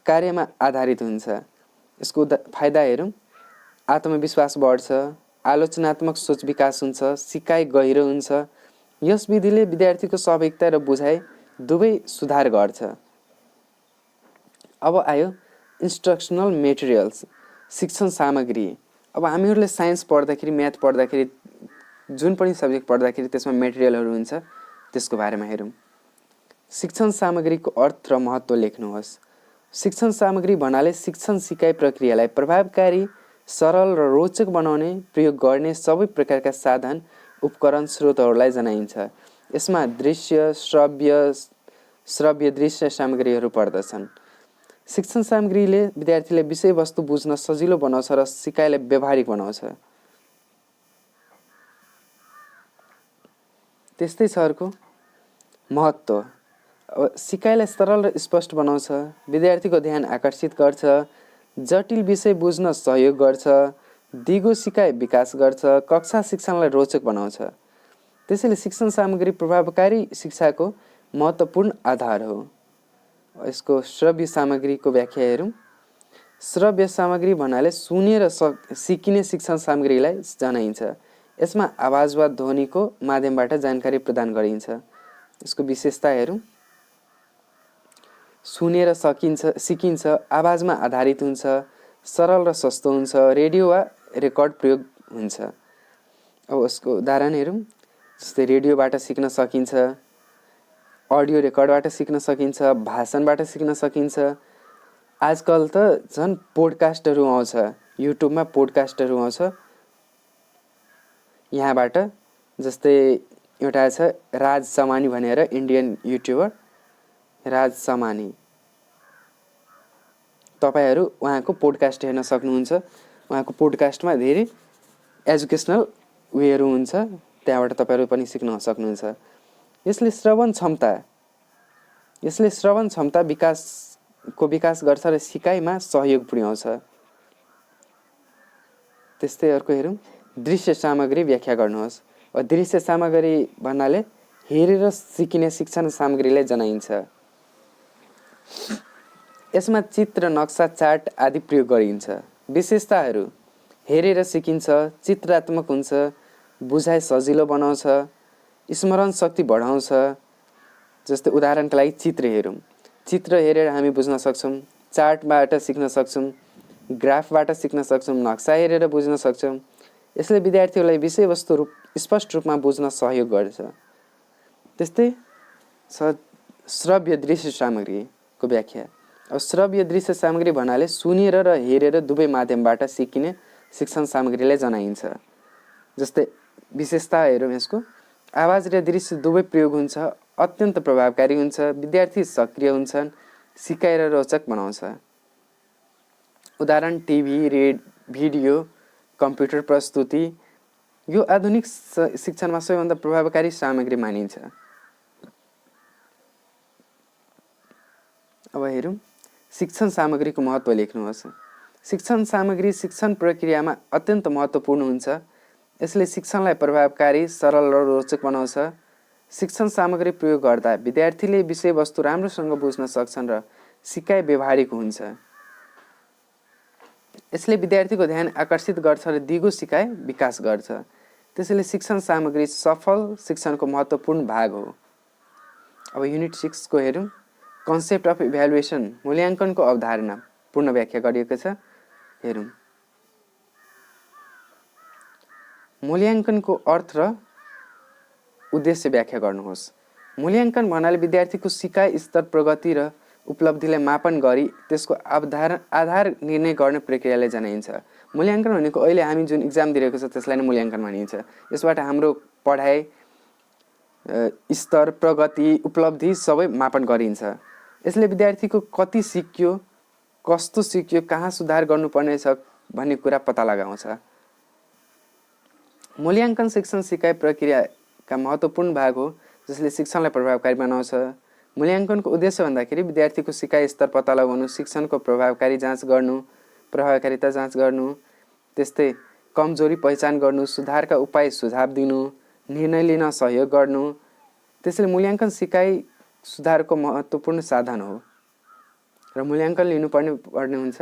कार्यमा आधारित हुन्छ। यसको फाइदा हेरौँ। आत्मविश्वास बढ्छ, आलोचनात्मक सोच विकास हुन्छ, सिकाइ गहिरो हुन्छ। यस विधिले विद्यार्थीको स्वाभाविकता र बुझाइ दुवै सुधार गर्छ। अब आयो इन्स्ट्रक्सनल मेटेरियल्स, शिक्षण सामग्री। अब हामीहरूले साइन्स पढ्दाखेरि, म्याथ पढ्दाखेरि, जुन पनि सब्जेक्ट पढ्दाखेरि त्यसमा मेटेरियलहरू हुन्छ, त्यसको बारेमा हेरौँ। शिक्षण सामग्रीको अर्थ र महत्त्व लेख्नुहोस्। शिक्षण सामग्री भन्नाले शिक्षण सिकाइ प्रक्रियालाई प्रभावकारी, सरल र रोचक बनाउने प्रयोग गर्ने सबै प्रकारका साधन, उपकरण, स्रोतहरूलाई जनाइन्छ। यसमा दृश्य, श्रव्य दृश्य सामग्रीहरू पर्दछन्। शिक्षण सामग्रीले विद्यार्थीले विषयवस्तु बुझ्न सजिलो बनाउँछ र सिकाइलाई व्यावहारिक बनाउँछ। त्यस्तै छ अर्को महत्त्व। अब सिकाइलाई सरल र स्पष्ट बनाउँछ, विद्यार्थीको ध्यान आकर्षित गर्छ, जटिल विषय बुझ्न सहयोग गर्छ, दिगो सिकाइ विकास गर्छ, कक्षा शिक्षणलाई रोचक बनाउँछ। त्यसैले शिक्षण सामग्री प्रभावकारी शिक्षाको महत्त्वपूर्ण आधार हो। यसको श्रव्य सामग्रीको व्याख्या हेरौँ। श्रव्य सामग्री भन्नाले सुनेर सिकिने शिक्षण सामग्रीलाई जनाइन्छ। यसमा आवाज वा ध्वनिको माध्यमबाट जानकारी प्रदान गरिन्छ। यसको विशेषता हेरौँ। सुनेर सिकिन्छ, आवाजमा आधारित हुन्छ, सरल र सस्तो हुन्छ, रेडियो वा रेकर्ड प्रयोग हुन्छ। अब यसको उदाहरण हेरौँ। जस्तै रेडियोबाट सिक्न सकिन्छ, अडियो रेकर्डबाट सिक्न सकिन्छ, भाषणबाट सिक्न सकिन्छ। आजकल त झन् पोडकास्टहरू आउँछ, युट्युबमा पोडकास्टहरू आउँछ। यहाँबाट जस्तै एउटा छ राज समानी भनेर, इन्डियन युट्युबर राज समानी। तपाईहरू उहाँको पोडकास्ट हेर्न सक्नुहुन्छ। उहाँको पोडकास्टमा धेरै एजुकेसनल वेहरू हुन्छ, त्यहाँबाट तपाईहरू पनि सिक्न सक्नुहुन्छ। यसले श्रवण क्षमता विकास गर्छ र सिकाइमा सहयोग पुर्याउँछ। त्यस्तै अर्को हेरौँ। दृश्य सामग्री व्याख्या गर्नुहोस्। दृश्य सामग्री भन्नाले हेरेर सिकिने शिक्षण सामग्रीलाई जनाइन्छ। यसमा चित्र, नक्सा, चार्ट आदि प्रयोग गरिन्छ। विशेषताहरू हेरेर सिकिन्छ, चित्रात्मक हुन्छ, बुझाइ सजिलो बनाउँछ, स्मरण शक्ति बढाउँछ। जस्तै उदाहरणका लागि चित्र हेरौँ। चित्र हेरेर हामी बुझ्न सक्छौँ, चार्टबाट सिक्न सक्छौँ, ग्राफबाट सिक्न सक्छौँ, नक्सा हेरेर बुझ्न सक्छौँ। यसले विद्यार्थीहरूलाई विषयवस्तु स्पष्ट रूपमा बुझ्न सहयोग गर्छ। त्यस्तै छ श्रव्य दृश्य सामग्रीको व्याख्या। अब श्रव्य दृश्य सामग्री भन्नाले सुनेर र हेरेर दुवै माध्यमबाट सिकिने शिक्षण सामग्रीलाई जनाइन्छ। जस्तै विशेषता हेरौँ यसको। आवाज र दृश्य दुवै प्रयोग हुन्छ, अत्यन्त प्रभावकारी हुन्छ, विद्यार्थी सक्रिय हुन्छन्, सिकाइ र रोचक बनाउँछ। उदाहरण टिभी, भिडियो, कम्प्युटर प्रस्तुति यो आधुनिक शिक्षणमा सबैभन्दा प्रभावकारी सामग्री मानिन्छ। अब हेरौँ शिक्षण सामग्रीको महत्त्व लेख्नुहोस्। शिक्षण सामग्री शिक्षण प्रक्रियामा अत्यन्त महत्त्वपूर्ण हुन्छ। यसले शिक्षणलाई प्रभावकारी, सरल र रोचक बनाउँछ। शिक्षण सामग्री प्रयोग गर्दा विद्यार्थीले विषयवस्तु राम्रोसँग बुझ्न सक्छन् र सिकाइ व्यावहारिक हुन्छ। यसले विद्यार्थीको ध्यान आकर्षित गर्छ र दिगो सिकाइ विकास गर्छ। त्यसैले शिक्षण सामग्री सफल शिक्षणको महत्त्वपूर्ण भाग हो। अब युनिट 6 को हेरौँ। कन्सेप्ट अफ इभ्यालुएसन, मूल्याङ्कनको अवधारणा पूर्ण व्याख्या गरिएको छ। हेरौँ। मूल्याङ्कनको अर्थ र उद्देश्य व्याख्या गर्नुहोस्। मूल्याङ्कन भन्नाले विद्यार्थीको सिकाइ स्तर, प्रगति र उपलब्धिलाई मापन गरी त्यसको आधार निर्णय गर्ने प्रक्रियालाई जनाइन्छ। मूल्याङ्कन भनेको अहिले हामी जुन इक्जाम दिइरहेको छ त्यसलाई नै मूल्याङ्कन भनिन्छ। यसबाट हाम्रो पढाइ स्तर, प्रगति, उपलब्धि सबै मापन गरिन्छ। यसले विद्यार्थीको कति सिक्यो, कस्तो सिक्यो, कहाँ सुधार गर्नुपर्ने छ भन्ने कुरा पत्ता लगाउँछ। मूल्याङ्कन शिक्षण सिकाइ प्रक्रियाका महत्त्वपूर्ण भाग हो जसले शिक्षणलाई प्रभावकारी बनाउँछ। मूल्याङ्कनको उद्देश्य भन्दाखेरि विद्यार्थीको सिकाइ स्तर पत्ता लगाउनु, शिक्षणको प्रभावकारिता जाँच गर्नु, त्यस्तै कमजोरी पहिचान गर्नु, सुधारका उपाय सुझाव दिनु, निर्णय लिन सहयोग गर्नु। त्यसैले मूल्याङ्कन सिकाइ सुधारको महत्त्वपूर्ण साधन हो र मूल्याङ्कन लिनुपर्ने हुन्छ।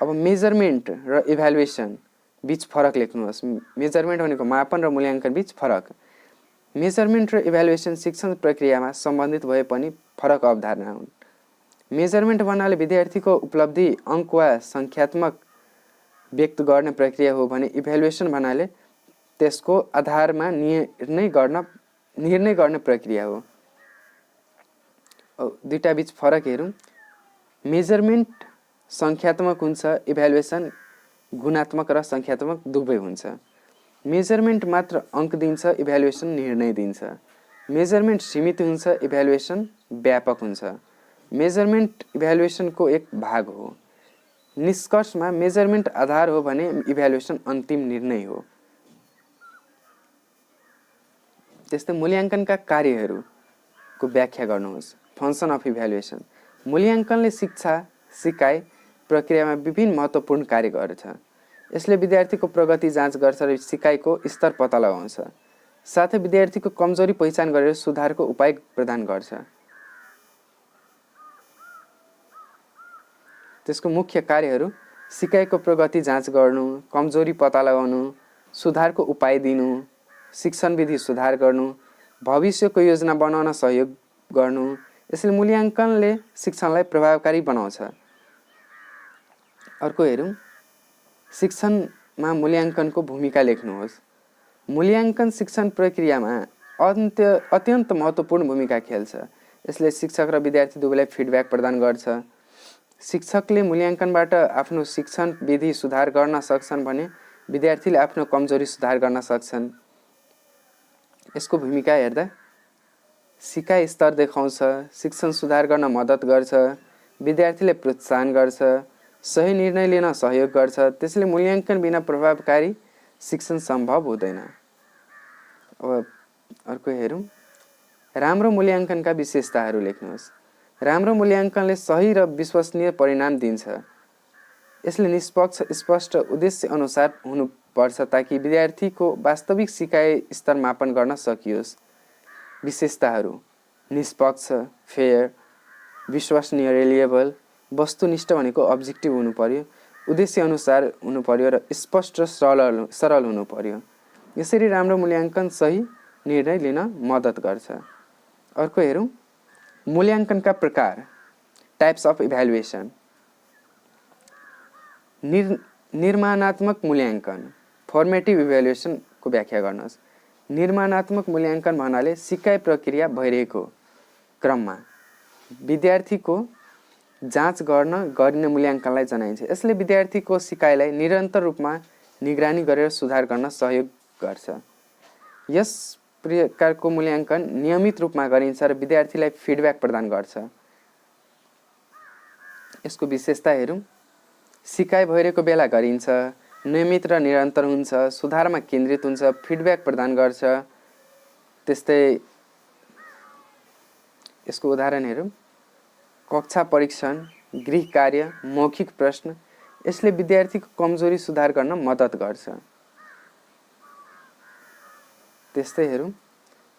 अब मेजरमेन्ट र इभ्यालुएसन बीच फरक लेख्नुहोस्। मेजरमेन्ट भनेको मापन र मूल्याङ्कन बीच फरक। मेजरमेन्ट र इभ्यालुएसन शिक्षण प्रक्रियामा सम्बन्धित भए पनि फरक अवधारणा हुन्। मेजरमेन्ट भन्नाले विद्यार्थीको उपलब्धि अङ्क वा सङ्ख्यात्मक व्यक्त गर्ने प्रक्रिया हो भने इभ्यालुएसन भन्नाले त्यसको आधारमा निर्णय गर्ने प्रक्रिया हो। दुईटा बीच फरक हेरौँ। मेजरमेन्ट सङ्ख्यात्मक हुन्छ, इभ्यालुएसन गुणात्मक र सङ्ख्यात्मक दुवै हुन्छ। मेजरमेन्ट मात्र अङ्क दिन्छ, इभ्यालुएसन निर्णय दिन्छ। मेजरमेन्ट सीमित हुन्छ, इभ्यालुएसन व्यापक हुन्छ। मेजरमेन्ट इभ्यालुएसनको एक भाग हो। निष्कर्षमा मेजरमेन्ट आधार हो भने इभ्यालुएसन अन्तिम निर्णय हो। त्यस्तै मूल्याङ्कनका कार्यहरूको व्याख्या गर्नुहोस्। Function of evaluation. मूल्याङ्कनले सिकाइ प्रक्रियामा विभिन्न महत्त्वपूर्ण कार्य गर्छ। यसले विद्यार्थीको प्रगति जाँच गर्छ र सिकाइको स्तर पत्ता लगाउँछ। साथै विद्यार्थीको कमजोरी पहिचान गरेर सुधारको उपाय प्रदान गर्छ। त्यसको मुख्य कार्यहरू सिकाइको प्रगति जाँच गर्नु, कमजोरी पत्ता लगाउनु, सुधारको उपाय दिनु, शिक्षण विधि सुधार गर्नु, भविष्यको योजना बनाउन सहयोग गर्नु। यसले मूल्याङ्कनले शिक्षणलाई प्रभावकारी बनाउँछ। अर्को हेरौँ। शिक्षणमा मूल्याङ्कनको भूमिका लेख्नुहोस्। मूल्याङ्कन शिक्षण प्रक्रियामा अत्यन्त महत्त्वपूर्ण भूमिका खेल्छ। यसले शिक्षक र विद्यार्थी दुवैलाई फिडब्याक प्रदान गर्छ। शिक्षकले मूल्याङ्कनबाट आफ्नो शिक्षण विधि सुधार गर्न सक्छन् भने विद्यार्थीले आफ्नो कमजोरी सुधार गर्न सक्छन्। यसको भूमिका हेर्दा सिकाइ स्तर देखाउँछ, शिक्षण सुधार गर्न मद्दत गर्छ, विद्यार्थीले प्रोत्साहन गर्छ, सही निर्णय लिन सहयोग गर्छ। त्यसैले मूल्याङ्कन बिना प्रभावकारी शिक्षण सम्भव हुँदैन। अब अर्को हेरौँ। राम्रो मूल्याङ्कनका विशेषताहरू लेख्नुहोस्। राम्रो मूल्याङ्कनले सही र विश्वसनीय परिणाम दिन्छ। यसले निष्पक्ष, स्पष्ट, उद्देश्य अनुसार हुनुपर्छ ताकि विद्यार्थीको वास्तविक सिकाइ स्तर मापन गर्न सकियोस्। विशेषताहरू: निष्पक्ष, फेयर, विश्वसनीय, रिलायबल, वस्तुनिष्ठ भनेको अब्जेक्टिभ हुनु पर्यो, उद्देश्य अनुसार हुनु पर्यो र स्पष्ट र सरल हुनु पर्यो। यसरी राम्रो मूल्याङ्कन सही निर्णय लिन मद्दत गर्छ। अर्को हेरौँ। मूल्याङ्कनका प्रकार, टाइप्स अफ इभ्यालुएसन। निर्माणात्मक मूल्याङ्कन, फर्मेटिभ इभ्यालुएसनको व्याख्या गर्नुहोस्। निर्माणात्मक मूल्याङ्कन भन्नाले सिकाइ प्रक्रिया भइरहेको क्रममा विद्यार्थीको जाँच गरिने मूल्याङ्कनलाई जनाइन्छ। यसले विद्यार्थीको सिकाइलाई निरन्तर रूपमा निगरानी गरेर सुधार गर्न सहयोग गर्छ। यस प्रकारको मूल्याङ्कन नियमित रूपमा गरिन्छ र विद्यार्थीलाई फिडब्याक प्रदान गर्छ। यसको विशेषता हेरौँ। सिकाइ भइरहेको बेला गरिन्छ, नियमित र निरन्तर हुन्छ, सुधारमा केन्द्रित हुन्छ, फिडब्याक प्रदान गर्छ। त्यस्तै यसको उदाहरण हेरौँ। कक्षा परीक्षण, गृह कार्य, मौखिक प्रश्न। यसले विद्यार्थीको कमजोरी सुधार गर्न मद्दत गर्छ। त्यस्तै हेरौँ।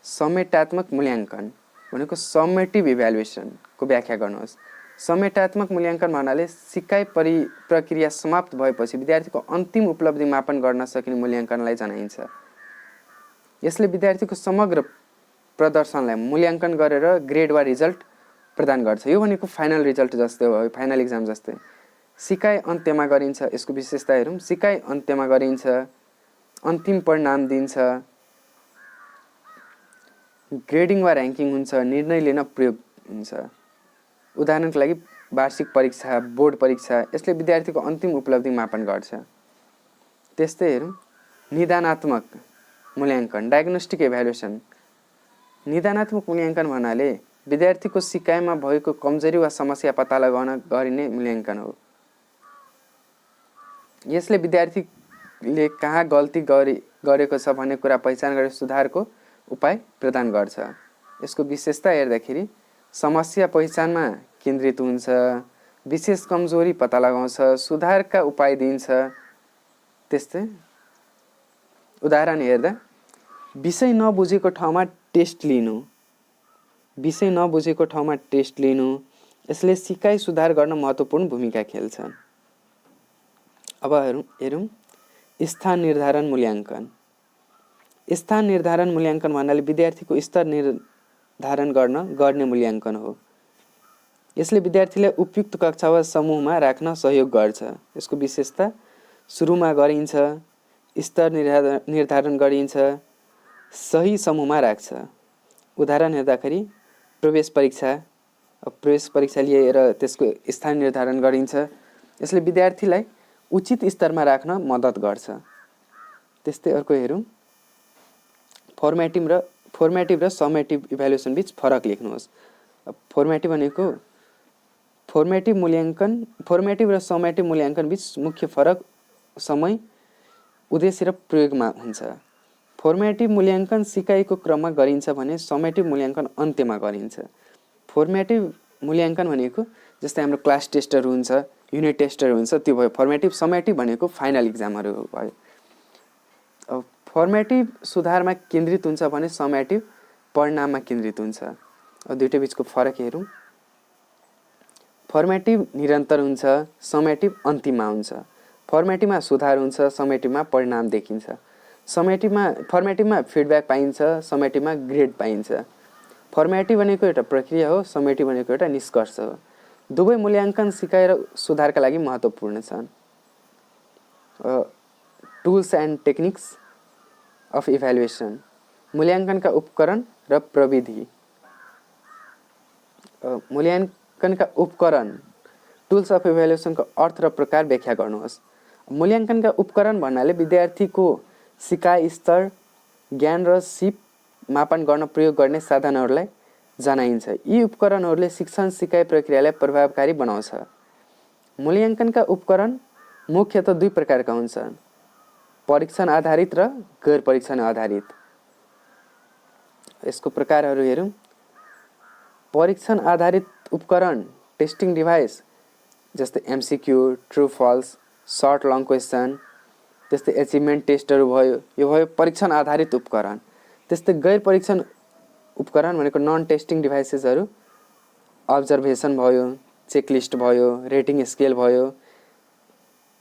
समेटात्मक मूल्याङ्कन भनेको समेटिभ इभ्यालुएसनको व्याख्या गर्नुहोस्। समेटात्मक मूल्याङ्कन भन्नाले सिकाइ प्रक्रिया समाप्त भएपछि विद्यार्थीको अन्तिम उपलब्धि मापन गर्न सकिने मूल्याङ्कनलाई जनाइन्छ। यसले विद्यार्थीको समग्र प्रदर्शनलाई मूल्याङ्कन गरेर ग्रेड वा रिजल्ट प्रदान गर्छ। यो भनेको फाइनल रिजल्ट जस्तै हो, फाइनल इक्जाम जस्तै। सिकाइ अन्त्यमा गरिन्छ। यसको विशेषता हेरौँ। सिकाइ अन्त्यमा गरिन्छ, अन्तिम परिणाम दिन्छ, ग्रेडिङ वा र्याङ्किङ हुन्छ, निर्णय लिन प्रयोग हुन्छ। उदाहरणको लागि वार्षिक परीक्षा, बोर्ड परीक्षा। यसले विद्यार्थीको अन्तिम उपलब्धि मापन गर्छ। त्यस्तै हेरौँ। निदानात्मक मूल्याङ्कन, डायग्नोस्टिक इभ्यालुएसन। निदानात्मक मूल्याङ्कन भन्नाले विद्यार्थीको सिकाइमा भएको कमजोरी वा समस्या पत्ता लगाउन गरिने मूल्याङ्कन हो। यसले विद्यार्थीले कहाँ गल्ती गरेको छ भन्ने कुरा पहिचान गरेर सुधारको उपाय प्रदान गर्छ। यसको विशेषता हेर्दाखेरि समस्या पहिचानमा केन्द्रित हुन्छ, विशेष कमजोरी पत्ता लगाउँछ, सुधारका उपाय दिन्छ। त्यस्तै उदाहरण हेर्दा विषय नबुझेको ठाउँमा टेस्ट लिनु, विषय नबुझेको ठाउँमा टेस्ट लिनु, यसले सिकाइ सुधार गर्न महत्त्वपूर्ण भूमिका खेल्छ। अब हेरौँ स्थान निर्धारण मूल्याङ्कन। स्थान निर्धारण मूल्याङ्कन भन्नाले विद्यार्थीको स्तर निर्धारण गर्ने मूल्याङ्कन हो। यसले विद्यार्थीलाई उपयुक्त कक्षा वा समूहमा राख्न सहयोग गर्छ। यसको विशेषता सुरुमा गरिन्छ, स्तर निर्धारण गरिन्छ, सही समूहमा राख्छ। उदाहरण हेर्दाखेरि प्रवेश परीक्षा लिएर त्यसको स्थान निर्धारण गरिन्छ। यसले विद्यार्थीलाई उचित स्तरमा राख्न मद्दत गर्छ। त्यस्तै अर्को हेरौँ फर्मेटिभ र समेटिभ इभ्यालुएसन बीच फरक लेख्नुहोस्। फर्मेटिभ भनेको फर्मेटिभ र समेटिभ मूल्याङ्कन बीच मुख्य फरक समय, उद्देश्य र प्रयोगमा हुन्छ। फर्मेटिभ मूल्याङ्कन सिकाइको क्रममा गरिन्छ भने समेटिभ मूल्याङ्कन अन्त्यमा गरिन्छ। फर्मेटिभ मूल्याङ्कन भनेको जस्तै हाम्रो क्लास टेस्टहरू हुन्छ, युनिट टेस्टहरू हुन्छ, त्यो भयो फर्मेटिभ। समेटिभ भनेको फाइनल इक्जामहरू भयो। अब फर्मेटिभ सुधारमा केन्द्रित हुन्छ भने समेटिभ परिणाममा केन्द्रित हुन्छ। अब दुईटै बिचको फरक हेरौँ। फर्मेटिभ निरन्तर हुन्छ, समेटिभ अन्तिममा हुन्छ। फर्मेटिभमा सुधार हुन्छ, समेटिभमा परिणाम देखिन्छ। फर्मेटिभमा फिडब्याक पाइन्छ, समेटिभमा ग्रेड पाइन्छ। फर्मेटिभ भनेको एउटा प्रक्रिया हो, समेटिभ भनेको एउटा निष्कर्ष हो। दुवै मूल्याङ्कन सिकाइ र सुधारका लागि महत्त्वपूर्ण छन्। Tools and techniques of evaluation, मूल्याङ्कनका उपकरण र प्रविधि। मूल्याङ्कनका उपकरण, टुल्स अफ इभ्यालुएसनको अर्थ र प्रकार व्याख्या गर्नुहोस्। मूल्याङ्कनका उपकरण भन्नाले विद्यार्थीको सिकाइ स्तर, ज्ञान र सिप मापन गर्न प्रयोग गर्ने साधनहरूलाई जनाइन्छ। यी उपकरणहरूले शिक्षण सिकाइ प्रक्रियालाई प्रभावकारी बनाउँछ। मूल्याङ्कनका उपकरण मुख्यतः दुई प्रकारका हुन्छन्, परीक्षण आधारित र गैर परीक्षण आधारित। यसको प्रकारहरू हेरौँ। परीक्षण आधारित उपकरण टेस्टिङ डिभाइस जस्तै MCQ, true false, short long question, त्यस्तै एचिभमेन्ट टेस्टहरू भयो। यो भयो परीक्षण आधारित उपकरण। त्यस्तै गैर परीक्षण उपकरण भनेको नन टेस्टिङ डिभाइसेसहरू अब्जर्भेसन भयो, चेकलिस्ट भयो, रेटिङ स्केल भयो,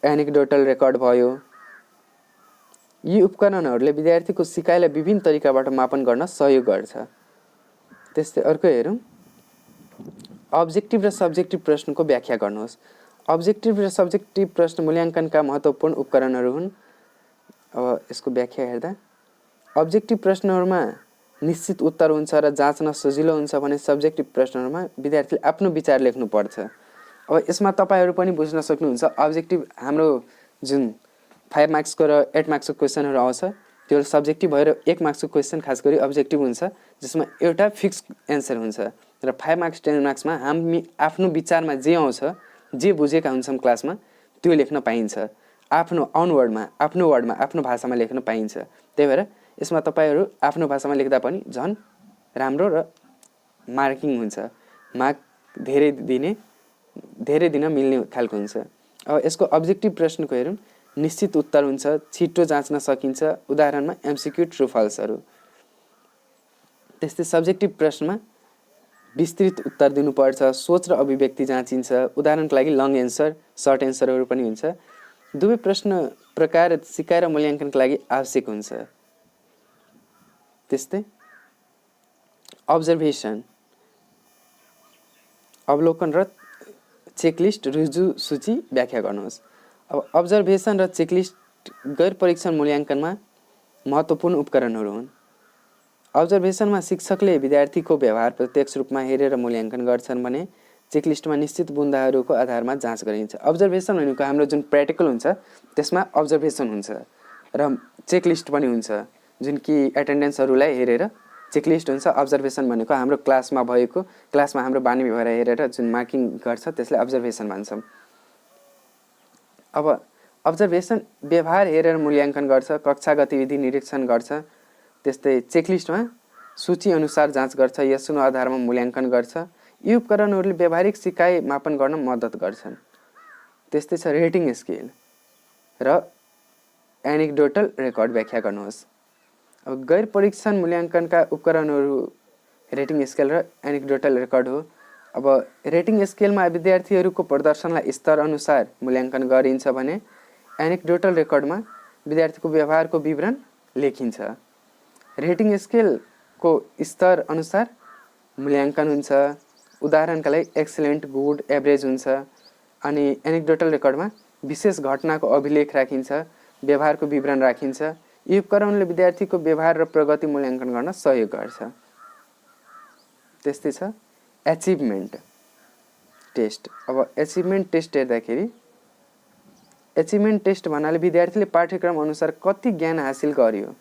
एनेक्डोटल रेकर्ड भयो। यी उपकरणहरूले विद्यार्थीको सिकाइलाई विभिन्न तरिकाबाट मापन गर्न सहयोग गर्छ। त्यस्तै अर्को हेरौँ। अब्जेक्टिभ र सब्जेक्टिभ प्रश्नको व्याख्या गर्नुहोस्। अब्जेक्टिभ र सब्जेक्टिभ प्रश्न मूल्याङ्कनका महत्त्वपूर्ण उपकरणहरू हुन्। अब यसको व्याख्या हेर्दा अब्जेक्टिभ प्रश्नहरूमा निश्चित उत्तर हुन्छ र जाँच्न सजिलो हुन्छ भने सब्जेक्टिभ प्रश्नहरूमा विद्यार्थीले आफ्नो विचार लेख्नुपर्छ। अब यसमा तपाईँहरू पनि बुझ्न सक्नुहुन्छ, अब्जेक्टिभ हाम्रो जुन 5 मार्क्सको र 8 मार्क्सको क्वेसनहरू आउँछ त्यो सब्जेक्टिभ भएर 1 मार्क्सको क्वेसन खास गरी अब्जेक्टिभ हुन्छ, जसमा एउटा फिक्स एन्सर हुन्छ। र 5 मार्क्स 10 मार्क्समा हामी आफ्नो विचारमा जे आउँछ, जे बुझेका हुन्छौँ क्लासमा त्यो लेख्न पाइन्छ। आफ्नो वर्डमा, आफ्नो भाषामा लेख्न पाइन्छ। त्यही भएर यसमा तपाईँहरू आफ्नो भाषामा लेख्दा पनि झन् राम्रो र मार्किङ हुन्छ, मार्क धेरै दिन मिल्ने खालको हुन्छ। अब यसको अब्जेक्टिभ प्रश्नको हेरौँ। निश्चित उत्तर हुन्छ, छिटो जाँच्न सकिन्छ, उदाहरणमा एमसिक्यू, ट्रु फल्सहरू। त्यस्तै सब्जेक्टिभ प्रश्नमा विस्तृत उत्तर दिनुपर्छ, सोच र अभिव्यक्ति जाँचिन्छ, उदाहरणको लागि लङ एन्सर, सर्ट एन्सरहरू पनि हुन्छ। दुवै प्रश्न प्रकार सिकाइ र मूल्याङ्कनका लागि आवश्यक हुन्छ। त्यस्तै अब्जर्भेसन, अवलोकन र चेकलिस्ट रुजु सूची व्याख्या गर्नुहोस्। अब अब्जर्भेसन र चेकलिस्ट गैर परीक्षण मूल्याङ्कनमा महत्त्वपूर्ण उपकरणहरू हुन्। अब्जर्भेसनमा शिक्षकले विद्यार्थीको व्यवहार प्रत्यक्ष रूपमा हेरेर मूल्याङ्कन गर्छन् भने चेकलिस्टमा निश्चित बुँदाहरूको आधारमा जाँच गरिन्छ। अब्जर्भेसन भनेको हाम्रो जुन प्र्याक्टिकल हुन्छ त्यसमा अब्जर्भेसन हुन्छ र चेकलिस्ट पनि हुन्छ, जुन कि एटेन्डेन्सहरूलाई हेरेर चेकलिस्ट हुन्छ। अब्जर्भेसन भनेको हाम्रो क्लासमा हाम्रो बानी व्यवहार हेरेर जुन मार्किङ गर्छ त्यसलाई अब्जर्भेसन भन्छौँ। अब अब्जर्भेसन व्यवहार हेरेर मूल्याङ्कन गर्छ, कक्षा गतिविधि निरीक्षण गर्छ, त्यस्तै चेकलिस्टमा सूची अनुसार जाँच गर्छ, यसको आधारमा मूल्याङ्कन गर्छ। यी उपकरणहरूले व्यावहारिक सिकाइ मापन गर्न मद्दत गर्छन्। त्यस्तै छ रेटिङ स्केल र एनेक्डोटल रेकर्ड व्याख्या गर्नुहोस्। अब गैर परीक्षण मूल्याङ्कनका उपकरणहरू रेटिङ स्केल र एनेक्डोटल रेकर्ड हो। अब रेटिङ स्केलमा विद्यार्थीहरूको प्रदर्शनलाई स्तर अनुसार मूल्याङ्कन गरिन्छ भने एनेक्डोटल रेकर्डमा विद्यार्थीको व्यवहारको विवरण लेखिन्छ। रेटिङ स्केलको स्तर अनुसार मूल्याङ्कन हुन्छ, उदाहरणका लागि एक्सलेन्ट, गुड, एभरेज हुन्छ। अनि एनेक्डोटल रेकर्डमा विशेष घटनाको अभिलेख राखिन्छ, व्यवहारको विवरण राखिन्छ। यी उपकरणले विद्यार्थीको व्यवहार र प्रगति मूल्याङ्कन गर्न सहयोग गर्छ। त्यस्तै छ एचिभमेन्ट टेस्ट। अब एचिभमेन्ट टेस्ट हेर्दाखेरि एचिभमेन्ट टेस्ट भन्नाले विद्यार्थीले पाठ्यक्रम अनुसार कति ज्ञान हासिल गर्यो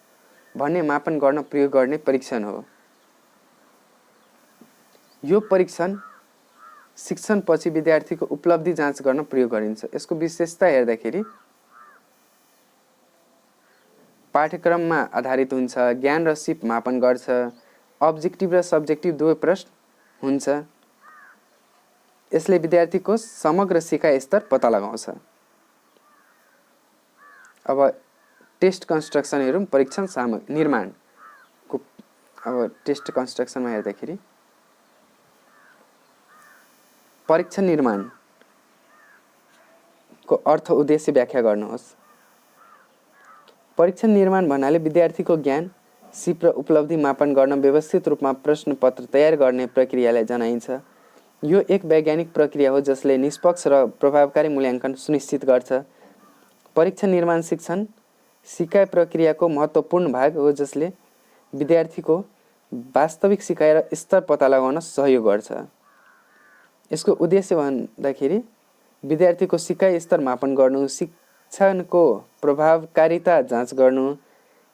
भन्ने मापन गर्न प्रयोग गर्ने परीक्षण हो। यो परीक्षण शिक्षणपछि विद्यार्थीको उपलब्धि जाँच गर्न प्रयोग गरिन्छ। यसको विशेषता हेर्दाखेरि पाठ्यक्रममा आधारित हुन्छ, ज्ञान र सिप मापन गर्छ, अब्जेक्टिभ र सब्जेक्टिभ दुवै प्रश्न हुन्छ। यसले विद्यार्थीको समग्र सिकाइ स्तर पत्ता लगाउँछ। अब टेस्ट कन्स्ट्रक्सन हेरौँ, परीक्षण सामग्री निर्माणको। अब टेस्ट कन्स्ट्रक्सनमा हेर्दाखेरि परीक्षण निर्माणको अर्थ उद्देश्य व्याख्या गर्नुहोस्। परीक्षण निर्माण भन्नाले विद्यार्थीको ज्ञान, सिप र उपलब्धि मापन गर्न व्यवस्थित रूपमा प्रश्नपत्र तयार गर्ने प्रक्रियालाई जनाइन्छ। यो एक वैज्ञानिक प्रक्रिया हो जसले निष्पक्ष र प्रभावकारी मूल्याङ्कन सुनिश्चित गर्छ। परीक्षण निर्माण शिक्षण सिकाइ प्रक्रियाको महत्त्वपूर्ण भाग हो जसले विद्यार्थीको वास्तविक सिकाइ र स्तर पत्ता लगाउन सहयोग गर्छ। यसको उद्देश्य भन्दाखेरि विद्यार्थीको सिकाइ स्तर मापन गर्नु, शिक्षणको प्रभावकारिता जाँच गर्नु,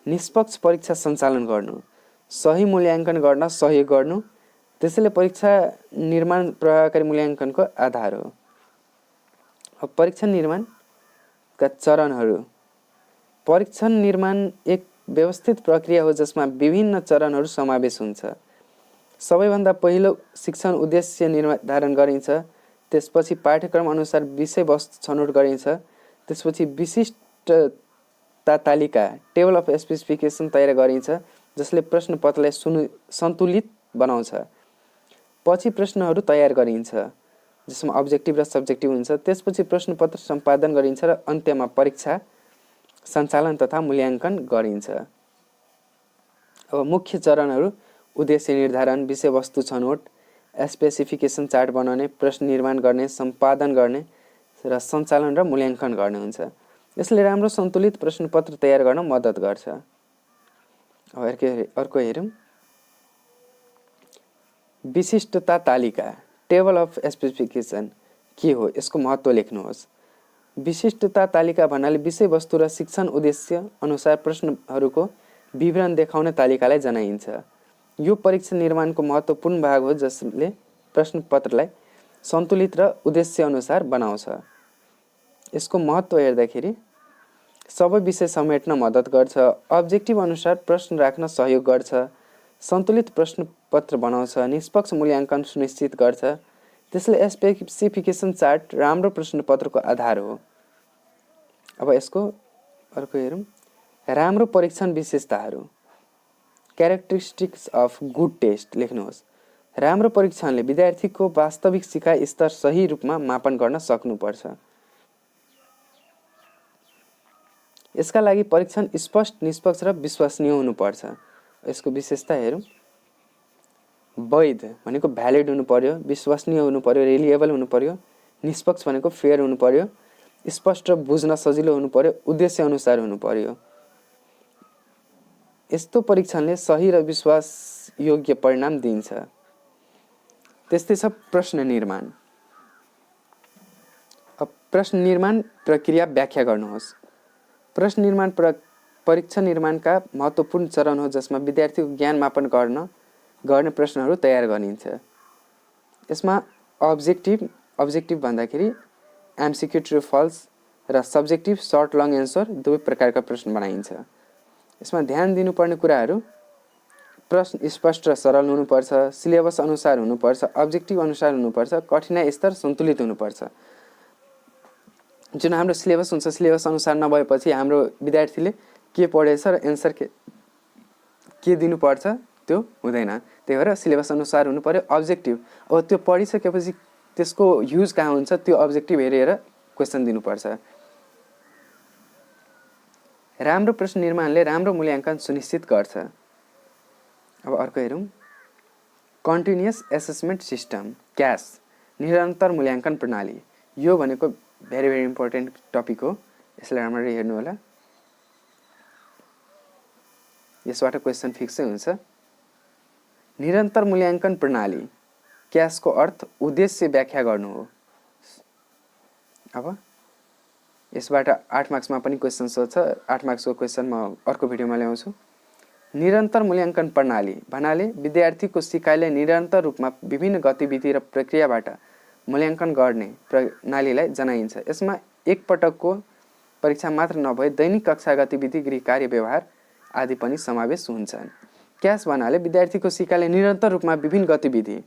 निष्पक्ष परीक्षा सञ्चालन गर्नु, सही मूल्याङ्कन गर्न सहयोग गर्नु। त्यसैले परीक्षा निर्माण प्रभावकारी मूल्याङ्कनको आधार हो। अब परीक्षण निर्माणका चरणहरू। परीक्षण निर्माण एक व्यवस्थित प्रक्रिया हो जसमा विभिन्न चरणहरू समावेश हुन्छ। सबैभन्दा पहिलो शिक्षण उद्देश्य निर्धारण गरिन्छ, त्यसपछि पाठ्यक्रम अनुसार विषयवस्तु छनौट गरिन्छ, त्यसपछि विशिष्टता तालिका टेबल अफ स्पेसिफिकेसन तयार गरिन्छ जसले प्रश्नपत्रलाई सन्तुलित बनाउँछ। पछि प्रश्नहरू तयार गरिन्छ जसमा अब्जेक्टिभ र सब्जेक्टिभ हुन्छ। त्यसपछि प्रश्नपत्र सम्पादन गरिन्छ र अन्त्यमा परीक्षा सञ्चालन तथा मूल्याङ्कन गरिन्छ। अब मुख्य चरणहरू उद्देश्य निर्धारण, विषयवस्तु छनौट, स्पेसिफिकेसन चार्ट बनाउने, प्रश्न निर्माण गर्ने, सम्पादन गर्ने र सञ्चालन र मूल्याङ्कन गर्ने हुन्छ। यसले राम्रो सन्तुलित प्रश्नपत्र तयार गर्न मद्दत गर्छ। अर्को हेरौँ, विशिष्टता तालिका टेबल अफ स्पेसिफिकेसन के हो, यसको महत्त्व लेख्नुहोस्। विशिष्टता तालिका भन्नाले विषयवस्तु र शिक्षण उद्देश्य अनुसार प्रश्नहरूको विवरण देखाउने तालिकालाई जनाइन्छ। यो परीक्षण निर्माणको महत्त्वपूर्ण भाग हो जसले प्रश्नपत्रलाई सन्तुलित र उद्देश्य अनुसार बनाउँछ। यसको महत्त्व हेर्दाखेरि सबै विषय समेट्न मद्दत गर्छ, अब्जेक्टिभ अनुसार प्रश्न राख्न सहयोग गर्छ, सन्तुलित प्रश्नपत्र बनाउँछ, निष्पक्ष मूल्याङ्कन सुनिश्चित गर्छ। त्यसले स्पेसिफिकेसन चार्ट राम्रो प्रश्नपत्रको आधार हो। अब यसको अर्को हेरौँ, राम्रो परीक्षण विशेषताहरू। क्यारेक्टरिस्टिक्स अफ गुड टेस्ट लेख्नुहोस्। राम्रो परीक्षणले विद्यार्थीको वास्तविक सिकाइ स्तर सही रूपमा मापन गर्न सक्नुपर्छ। यसका लागि परीक्षण स्पष्ट, निष्पक्ष र विश्वसनीय हुनुपर्छ। यसको विशेषता हेरौँ, वैध भनेको भ्यालिड हुनु पर्यो, विश्वसनीय हुनु पर्यो, रिलिएबल हुनु पर्यो, निष्पक्ष भनेको फेयर हुनु पर्यो, स्पष्ट र बुझ्न सजिलो हुनु पर्यो, उद्देश्य अनुसार हुनु पर्यो। यस्तो परीक्षणले सही र विश्वासयोग्य परिणाम दिन्छ। त्यस्तै छ प्रश्न निर्माण। अब प्रश्न निर्माण प्रक्रिया व्याख्या गर्नुहोस्। प्रश्न निर्माण परीक्षण निर्माणका महत्त्वपूर्ण चरण हो जसमा विद्यार्थीको ज्ञान मापन गर्ने प्रश्नहरू तयार गरिन्छ। यसमा अब्जेक्टिभ भन्दाखेरि एमसिक्यू, ट्रु फल्स, र सब्जेक्टिभ सर्ट लङ एन्सर दुवै प्रकारका प्रश्न बनाइन्छ। यसमा ध्यान दिनुपर्ने कुराहरू प्रश्न स्पष्ट र सरल हुनुपर्छ, सिलेबस अनुसार हुनुपर्छ, अब्जेक्टिभ अनुसार हुनुपर्छ, कठिनाइ स्तर सन्तुलित हुनुपर्छ। जुन हाम्रो सिलेबस हुन्छ सिलेबस अनुसार नभएपछि हाम्रो विद्यार्थीले के पढेछ र एन्सर के दिनुपर्छ त्यो हुँदैन। त्यही भएर सिलेबस अनुसार हुनु पर्यो। अब्जेक्टिभ अब त्यो पढिसकेपछि त्यसको युज कहाँ हुन्छ त्यो अब्जेक्टिभ हेरेर क्वेसन दिनुपर्छ। राम्रो प्रश्न निर्माणले राम्रो मूल्याङ्कन सुनिश्चित गर्छ। अब अर्को हेरौँ, कन्टिन्युअस एसेसमेन्ट सिस्टम क्यास निरन्तर मूल्याङ्कन प्रणाली। यो भनेको भेरी भेरी इम्पोर्टेन्ट टपिक हो, यसलाई राम्ररी हेर्नु होला। यसबाट क्वेसन फिक्सै हुन्छ। निरन्तर मूल्याङ्कन प्रणाली क्यासको अर्थ उद्देश्य व्याख्या गर्नु हो। अब यसबाट 8 मार्क्समा पनि क्वेसन सोध्छ। 8 मार्क्सको क्वेसन म अर्को भिडियोमा ल्याउँछु। निरन्तर मूल्याङ्कन प्रणाली भन्नाले विद्यार्थीको सिकाइलाई निरन्तर रूपमा विभिन्न गतिविधि र प्रक्रियाबाट मूल्याङ्कन गर्ने प्रणालीलाई जनाइन्छ। यसमा एक पटकको परीक्षा मात्र नभए दैनिक कक्षा गतिविधि, गृह कार्य, व्यवहार आदि पनि समावेश हुन्छन्। क्यास भन्नाले विद्यार्थीको सिकाइलाई निरन्तर रूपमा विभिन्न गतिविधि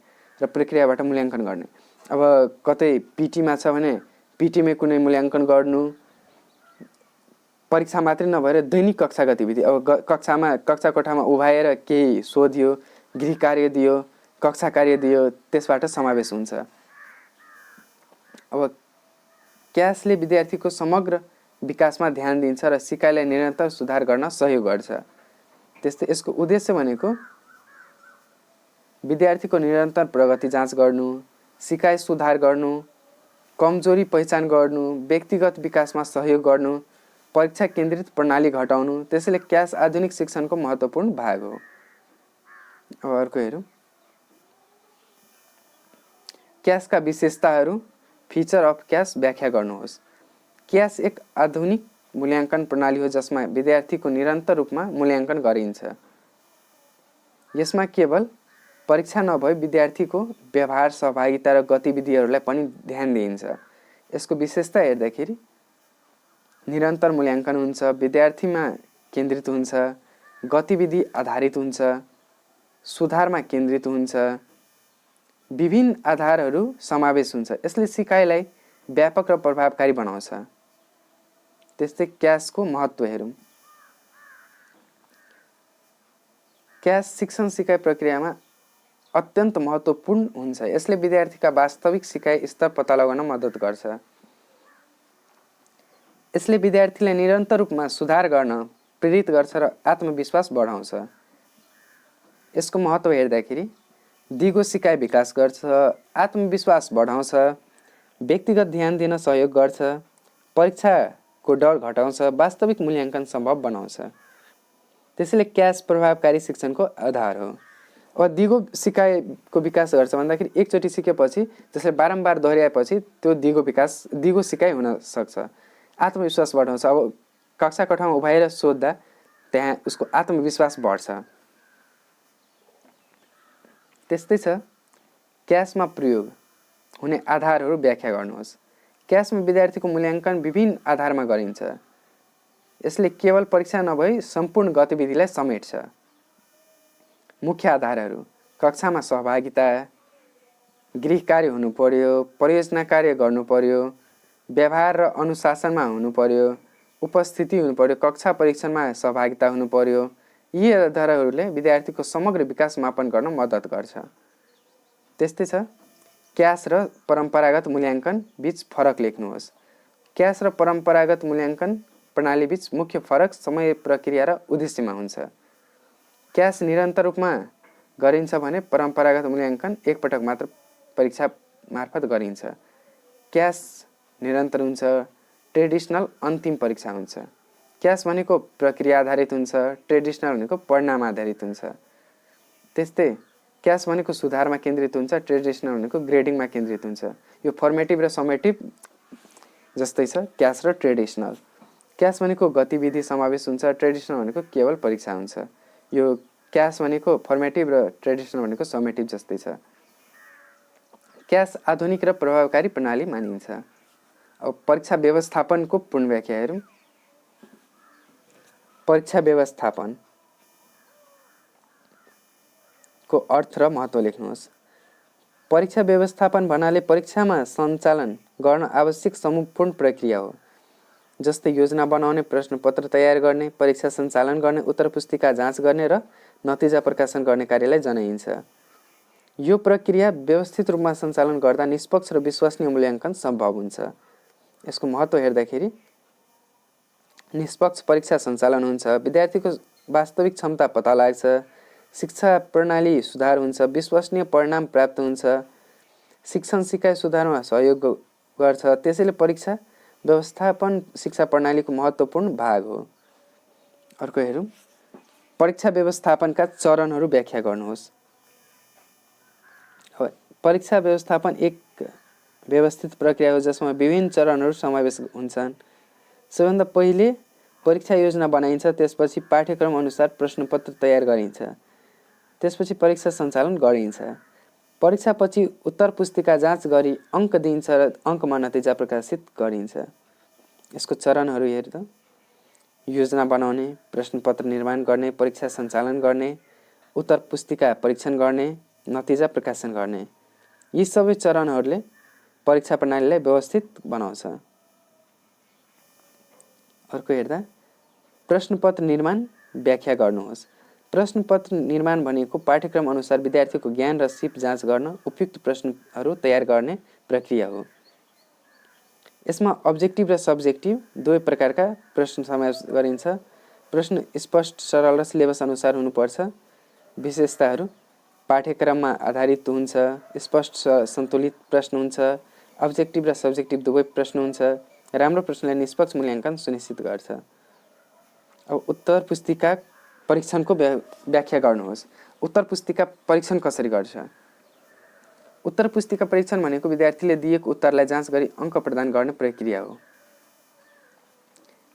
र प्रक्रियाबाट मूल्याङ्कन गर्ने। अब कतै पिटीमा छ भने पिटीमै कुनै मूल्याङ्कन गर्नु, परीक्षा मात्रै नभएर दैनिक कक्षा गतिविधि। अब कक्षा कोठामा उभाएर केही सोधियो, गृह कार्य दियो, कक्षा कार्य दियो, त्यसबाट समावेश हुन्छ। अब क्यासले विद्यार्थीको समग्र विकासमा ध्यान दिन्छ र सिकाइलाई निरन्तर सुधार गर्न सहयोग गर्छ। त्यस्तै यसको उद्देश्य भनेको विद्यार्थीको निरन्तर प्रगति जाँच गर्नु, सिकाइ सुधार गर्नु, कमजोरी पहिचान गर्नु, व्यक्तिगत विकासमा सहयोग गर्नु, परीक्षा केन्द्रित प्रणाली घटाउनु। त्यसैले क्यास आधुनिक शिक्षणको महत्त्वपूर्ण भाग हो। अब अर्को हेरौँ, क्यासका विशेषताहरू, फिचर अफ क्यास व्याख्या गर्नुहोस्। क्यास एक आधुनिक मूल्याङ्कन प्रणाली हो जसमा विद्यार्थीको निरन्तर रूपमा मूल्याङ्कन गरिन्छ। यसमा केवल परीक्षा नभए विद्यार्थीको व्यवहार, सहभागिता र गतिविधिहरूलाई पनि ध्यान दिइन्छ। यसको विशेषता हेर्दाखेरि निरन्तर मूल्याङ्कन हुन्छ, विद्यार्थीमा केन्द्रित हुन्छ, गतिविधि आधारित हुन्छ, सुधारमा केन्द्रित हुन्छ, विभिन्न आधारहरू समावेश हुन्छ। यसले सिकाइलाई व्यापक र प्रभावकारी बनाउँछ। त्यस्तै क्यासको महत्त्व हेरौँ। क्यास शिक्षण सिकाइ प्रक्रियामा अत्यन्त महत्त्वपूर्ण हुन्छ। यसले विद्यार्थीका वास्तविक सिकाइ स्तर पत्ता लगाउन मद्दत गर्छ। यसले विद्यार्थीलाई निरन्तर रूपमा सुधार गर्न प्रेरित गर्छ र आत्मविश्वास बढाउँछ। यसको महत्त्व हेर्दाखेरि दिगो सिकाइ विकास गर्छ, आत्मविश्वास बढाउँछ, व्यक्तिगत ध्यान दिन सहयोग गर्छ, परीक्षाको डर घटाउँछ, वास्तविक मूल्याङ्कन सम्भव बनाउँछ। त्यसैले क्यास प्रभावकारी शिक्षणको आधार हो। अब दिगो सिकाइको विकास गर्छ भन्दाखेरि एकचोटि सिकेपछि त्यसलाई बारम्बार दोहोऱ्याएपछि त्यो दिगो सिकाइ हुन सक्छ। आत्मविश्वास बढाउँछ। अब कक्षा कोठामा उभाएर सोद्धा त्यहाँ उसको आत्मविश्वास बढ्छ। त्यस्तै छ, क्यासमा प्रयोग हुने आधारहरू व्याख्या गर्नुहोस्। क्यासमा विद्यार्थीको मूल्याङ्कन विभिन्न आधारमा गरिन्छ। यसले केवल परीक्षा नभई सम्पूर्ण गतिविधिलाई समेट्छ। मुख्य आधारहरू कक्षामा सहभागिता, गृह कार्य हुनु पर्यो, परियोजना कार्य गर्नु पर्यो, व्यवहार र अनुशासनमा हुनु पर्यो, उपस्थिति हुनु पर्यो, कक्षा परीक्षणमा सहभागिता हुनु पर्यो। यी आधारहरूले विद्यार्थीको समग्र विकास मापन गर्न मद्दत गर्छ। त्यस्तै छ, क्यास र परम्परागत मूल्याङ्कन बीच फरक लेख्नुहोस्। क्यास र परम्परागत मूल्याङ्कन प्रणाली बीच मुख्य फरक समय, प्रक्रिया र उद्देश्यमा हुन्छ। क्यास निरन्तर रूपमा गरिन्छ भने परम्परागत मूल्याङ्कन एकपटक मात्र परीक्षा मार्फत गरिन्छ। क्यास निरन्तर हुन्छ, ट्रेडिसनल अन्तिम परीक्षा हुन्छ। क्यास भनेको प्रक्रिया आधारित हुन्छ, ट्रेडिसनल भनेको परिणाम आधारित हुन्छ। त्यस्तै क्यास भनेको सुधारमा केन्द्रित हुन्छ, ट्रेडिसनल भनेको ग्रेडिङमा केन्द्रित हुन्छ। यो फर्मेटिभ र समेटिभ जस्तै छ क्यास र ट्रेडिसनल। क्यास भनेको गतिविधि समावेश हुन्छ, ट्रेडिसनल भनेको केवल परीक्षा हुन्छ। यो क्यास भनेको फर्मेटिभ र ट्रेडिसनल भनेको समेटिभ जस्तै छ। क्यास आधुनिक र प्रभावकारी प्रणाली मानिन्छ। अब परीक्षा व्यवस्थापनको पूर्ण व्याख्या हेरौँ। परीक्षा व्यवस्थापनको अर्थ र महत्त्व लेख्नुहोस्। परीक्षा व्यवस्थापन भन्नाले परीक्षामा सञ्चालन गर्न आवश्यक समूहपूर्ण प्रक्रिया हो। जस्तै योजना बनाउने, प्रश्नपत्र तयार गर्ने, परीक्षा सञ्चालन गर्ने, उत्तर पुस्तिका जाँच गर्ने र नतिजा प्रकाशन गर्ने कार्यलाई जनाइन्छ। यो प्रक्रिया व्यवस्थित रूपमा सञ्चालन गर्दा निष्पक्ष र विश्वसनीय मूल्याङ्कन सम्भव हुन्छ। यसको महत्त्व हेर्दाखेरि निष्पक्ष परीक्षा सञ्चालन हुन्छ, विद्यार्थीको वास्तविक क्षमता पत्ता लाग्छ, शिक्षा प्रणाली सुधार हुन्छ, विश्वसनीय परिणाम प्राप्त हुन्छ, शिक्षण सिकाइ सुधारमा सहयोग गर्छ। त्यसैले परीक्षा व्यवस्थापन शिक्षा प्रणालीको महत्त्वपूर्ण भाग हो। अर्को हेरौँ। परीक्षा व्यवस्थापनका चरणहरू व्याख्या गर्नुहोस्। परीक्षा व्यवस्थापन एक व्यवस्थित प्रक्रिया हो जसमा विभिन्न चरणहरू समावेश हुन्छन्। सबैभन्दा पहिले परीक्षा योजना बनाइन्छ, त्यसपछि पाठ्यक्रम अनुसार प्रश्नपत्र तयार गरिन्छ, त्यसपछि परीक्षा सञ्चालन गरिन्छ। परीक्षापछि उत्तर पुस्तिका जाँच गरी अङ्क दिइन्छ र अङ्कमा नतिजा प्रकाशित गरिन्छ। यसको चरणहरू हेर्दा योजना बनाउने, प्रश्नपत्र निर्माण गर्ने, परीक्षा सञ्चालन गर्ने, उत्तर पुस्तिका परीक्षण गर्ने, नतिजा प्रकाशन गर्ने। यी सबै चरणहरूले परीक्षा प्रणालीलाई व्यवस्थित बनाउँछ। अर्को हेर्दा प्रश्नपत्र निर्माण व्याख्या गर्नुहोस्। प्रश्नपत्र निर्माण भनेको पाठ्यक्रम अनुसार विद्यार्थीको ज्ञान र सिप जाँच गर्न उपयुक्त प्रश्नहरू तयार गर्ने प्रक्रिया हो। यसमा अब्जेक्टिभ र सब्जेक्टिभ दुवै प्रकारका प्रश्न समावेश गरिन्छ। प्रश्न स्पष्ट, सरल र सिलेबस अनुसार हुनुपर्छ। विशेषताहरू पाठ्यक्रममा आधारित हुन्छ, स्पष्ट सन्तुलित प्रश्न हुन्छ, अब्जेक्टिभ र सब्जेक्टिभ दुवै प्रश्न हुन्छ। राम्रो प्रश्नले निष्पक्ष मूल्याङ्कन सुनिश्चित गर्छ। अब उत्तर पुस्तिका परीक्षणको व्याख्या गर्नुहोस्। उत्तर पुस्तिका परीक्षण कसरी गर्छ? उत्तर पुस्तिका परीक्षण भनेको विद्यार्थीले दिएको उत्तरलाई जाँच गरी अङ्क प्रदान गर्ने प्रक्रिया हो।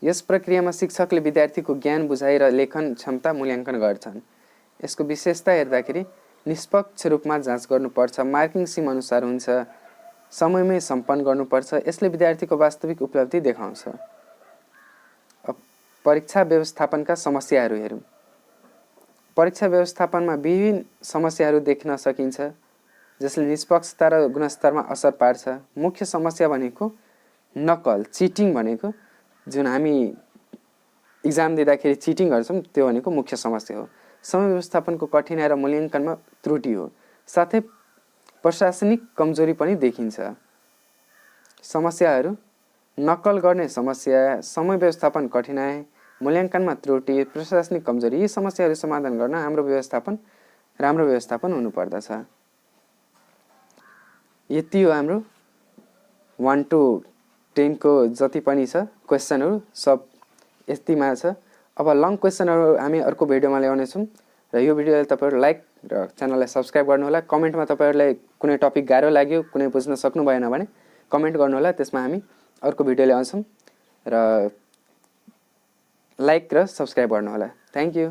यस प्रक्रियामा शिक्षकले विद्यार्थीको ज्ञान, बुझाइ र लेखन क्षमता मूल्याङ्कन गर्छन्। यसको विशेषता हेर्दाखेरि निष्पक्ष रूपमा जाँच गर्नुपर्छ, मार्किङ सिम अनुसार हुन्छ, समयमै सम्पन्न गर्नुपर्छ। यसले विद्यार्थीको वास्तविक उपलब्धि देखाउँछ। अब परीक्षा व्यवस्थापनका समस्याहरू हेरौँ। परीक्षा व्यवस्थापनमा विभिन्न समस्याहरू देख्न सकिन्छ जसले निष्पक्षता र गुणस्तरमा असर पार्छ। मुख्य समस्या भनेको नकल, चिटिङ भनेको जुन हामी इक्जाम दिँदाखेरि चिटिङ गर्छौँ त्यो भनेको मुख्य समस्या हो। समय व्यवस्थापनको कठिनाइ र मूल्याङ्कनमा त्रुटि हो। साथै प्रशासनिक कमजोरी पनि देखिन्छ। समस्याहरू नकल गर्ने समस्या, समय व्यवस्थापन कठिनाइ, मूल्याङ्कनमा त्रुटि, प्रशासनिक कमजोरी। यी समस्याहरू समाधान गर्न राम्रो व्यवस्थापन हुनुपर्दछ। यति हो हाम्रो 1 to 10 को जति पनि छ क्वेसनहरू सब यतिमा छ। अब लङ क्वेसनहरू हामी अर्को भिडियोमा ल्याउनेछौँ र यो भिडियोलाई तपाईहरु लाइक र च्यानललाई सब्स्क्राइब गर्नुहोला। कमेन्टमा तपाईहरुलाई कुनै टपिक गाह्रो लाग्यो, कुनै बुझ्न सक्नु भएन भने कमेन्ट गर्नुहोला, त्यसमा हामी अर्को भिडियो ल्याउँछौँ र लाइक र सब्स्क्राइब गर्नुहोला। Thank you.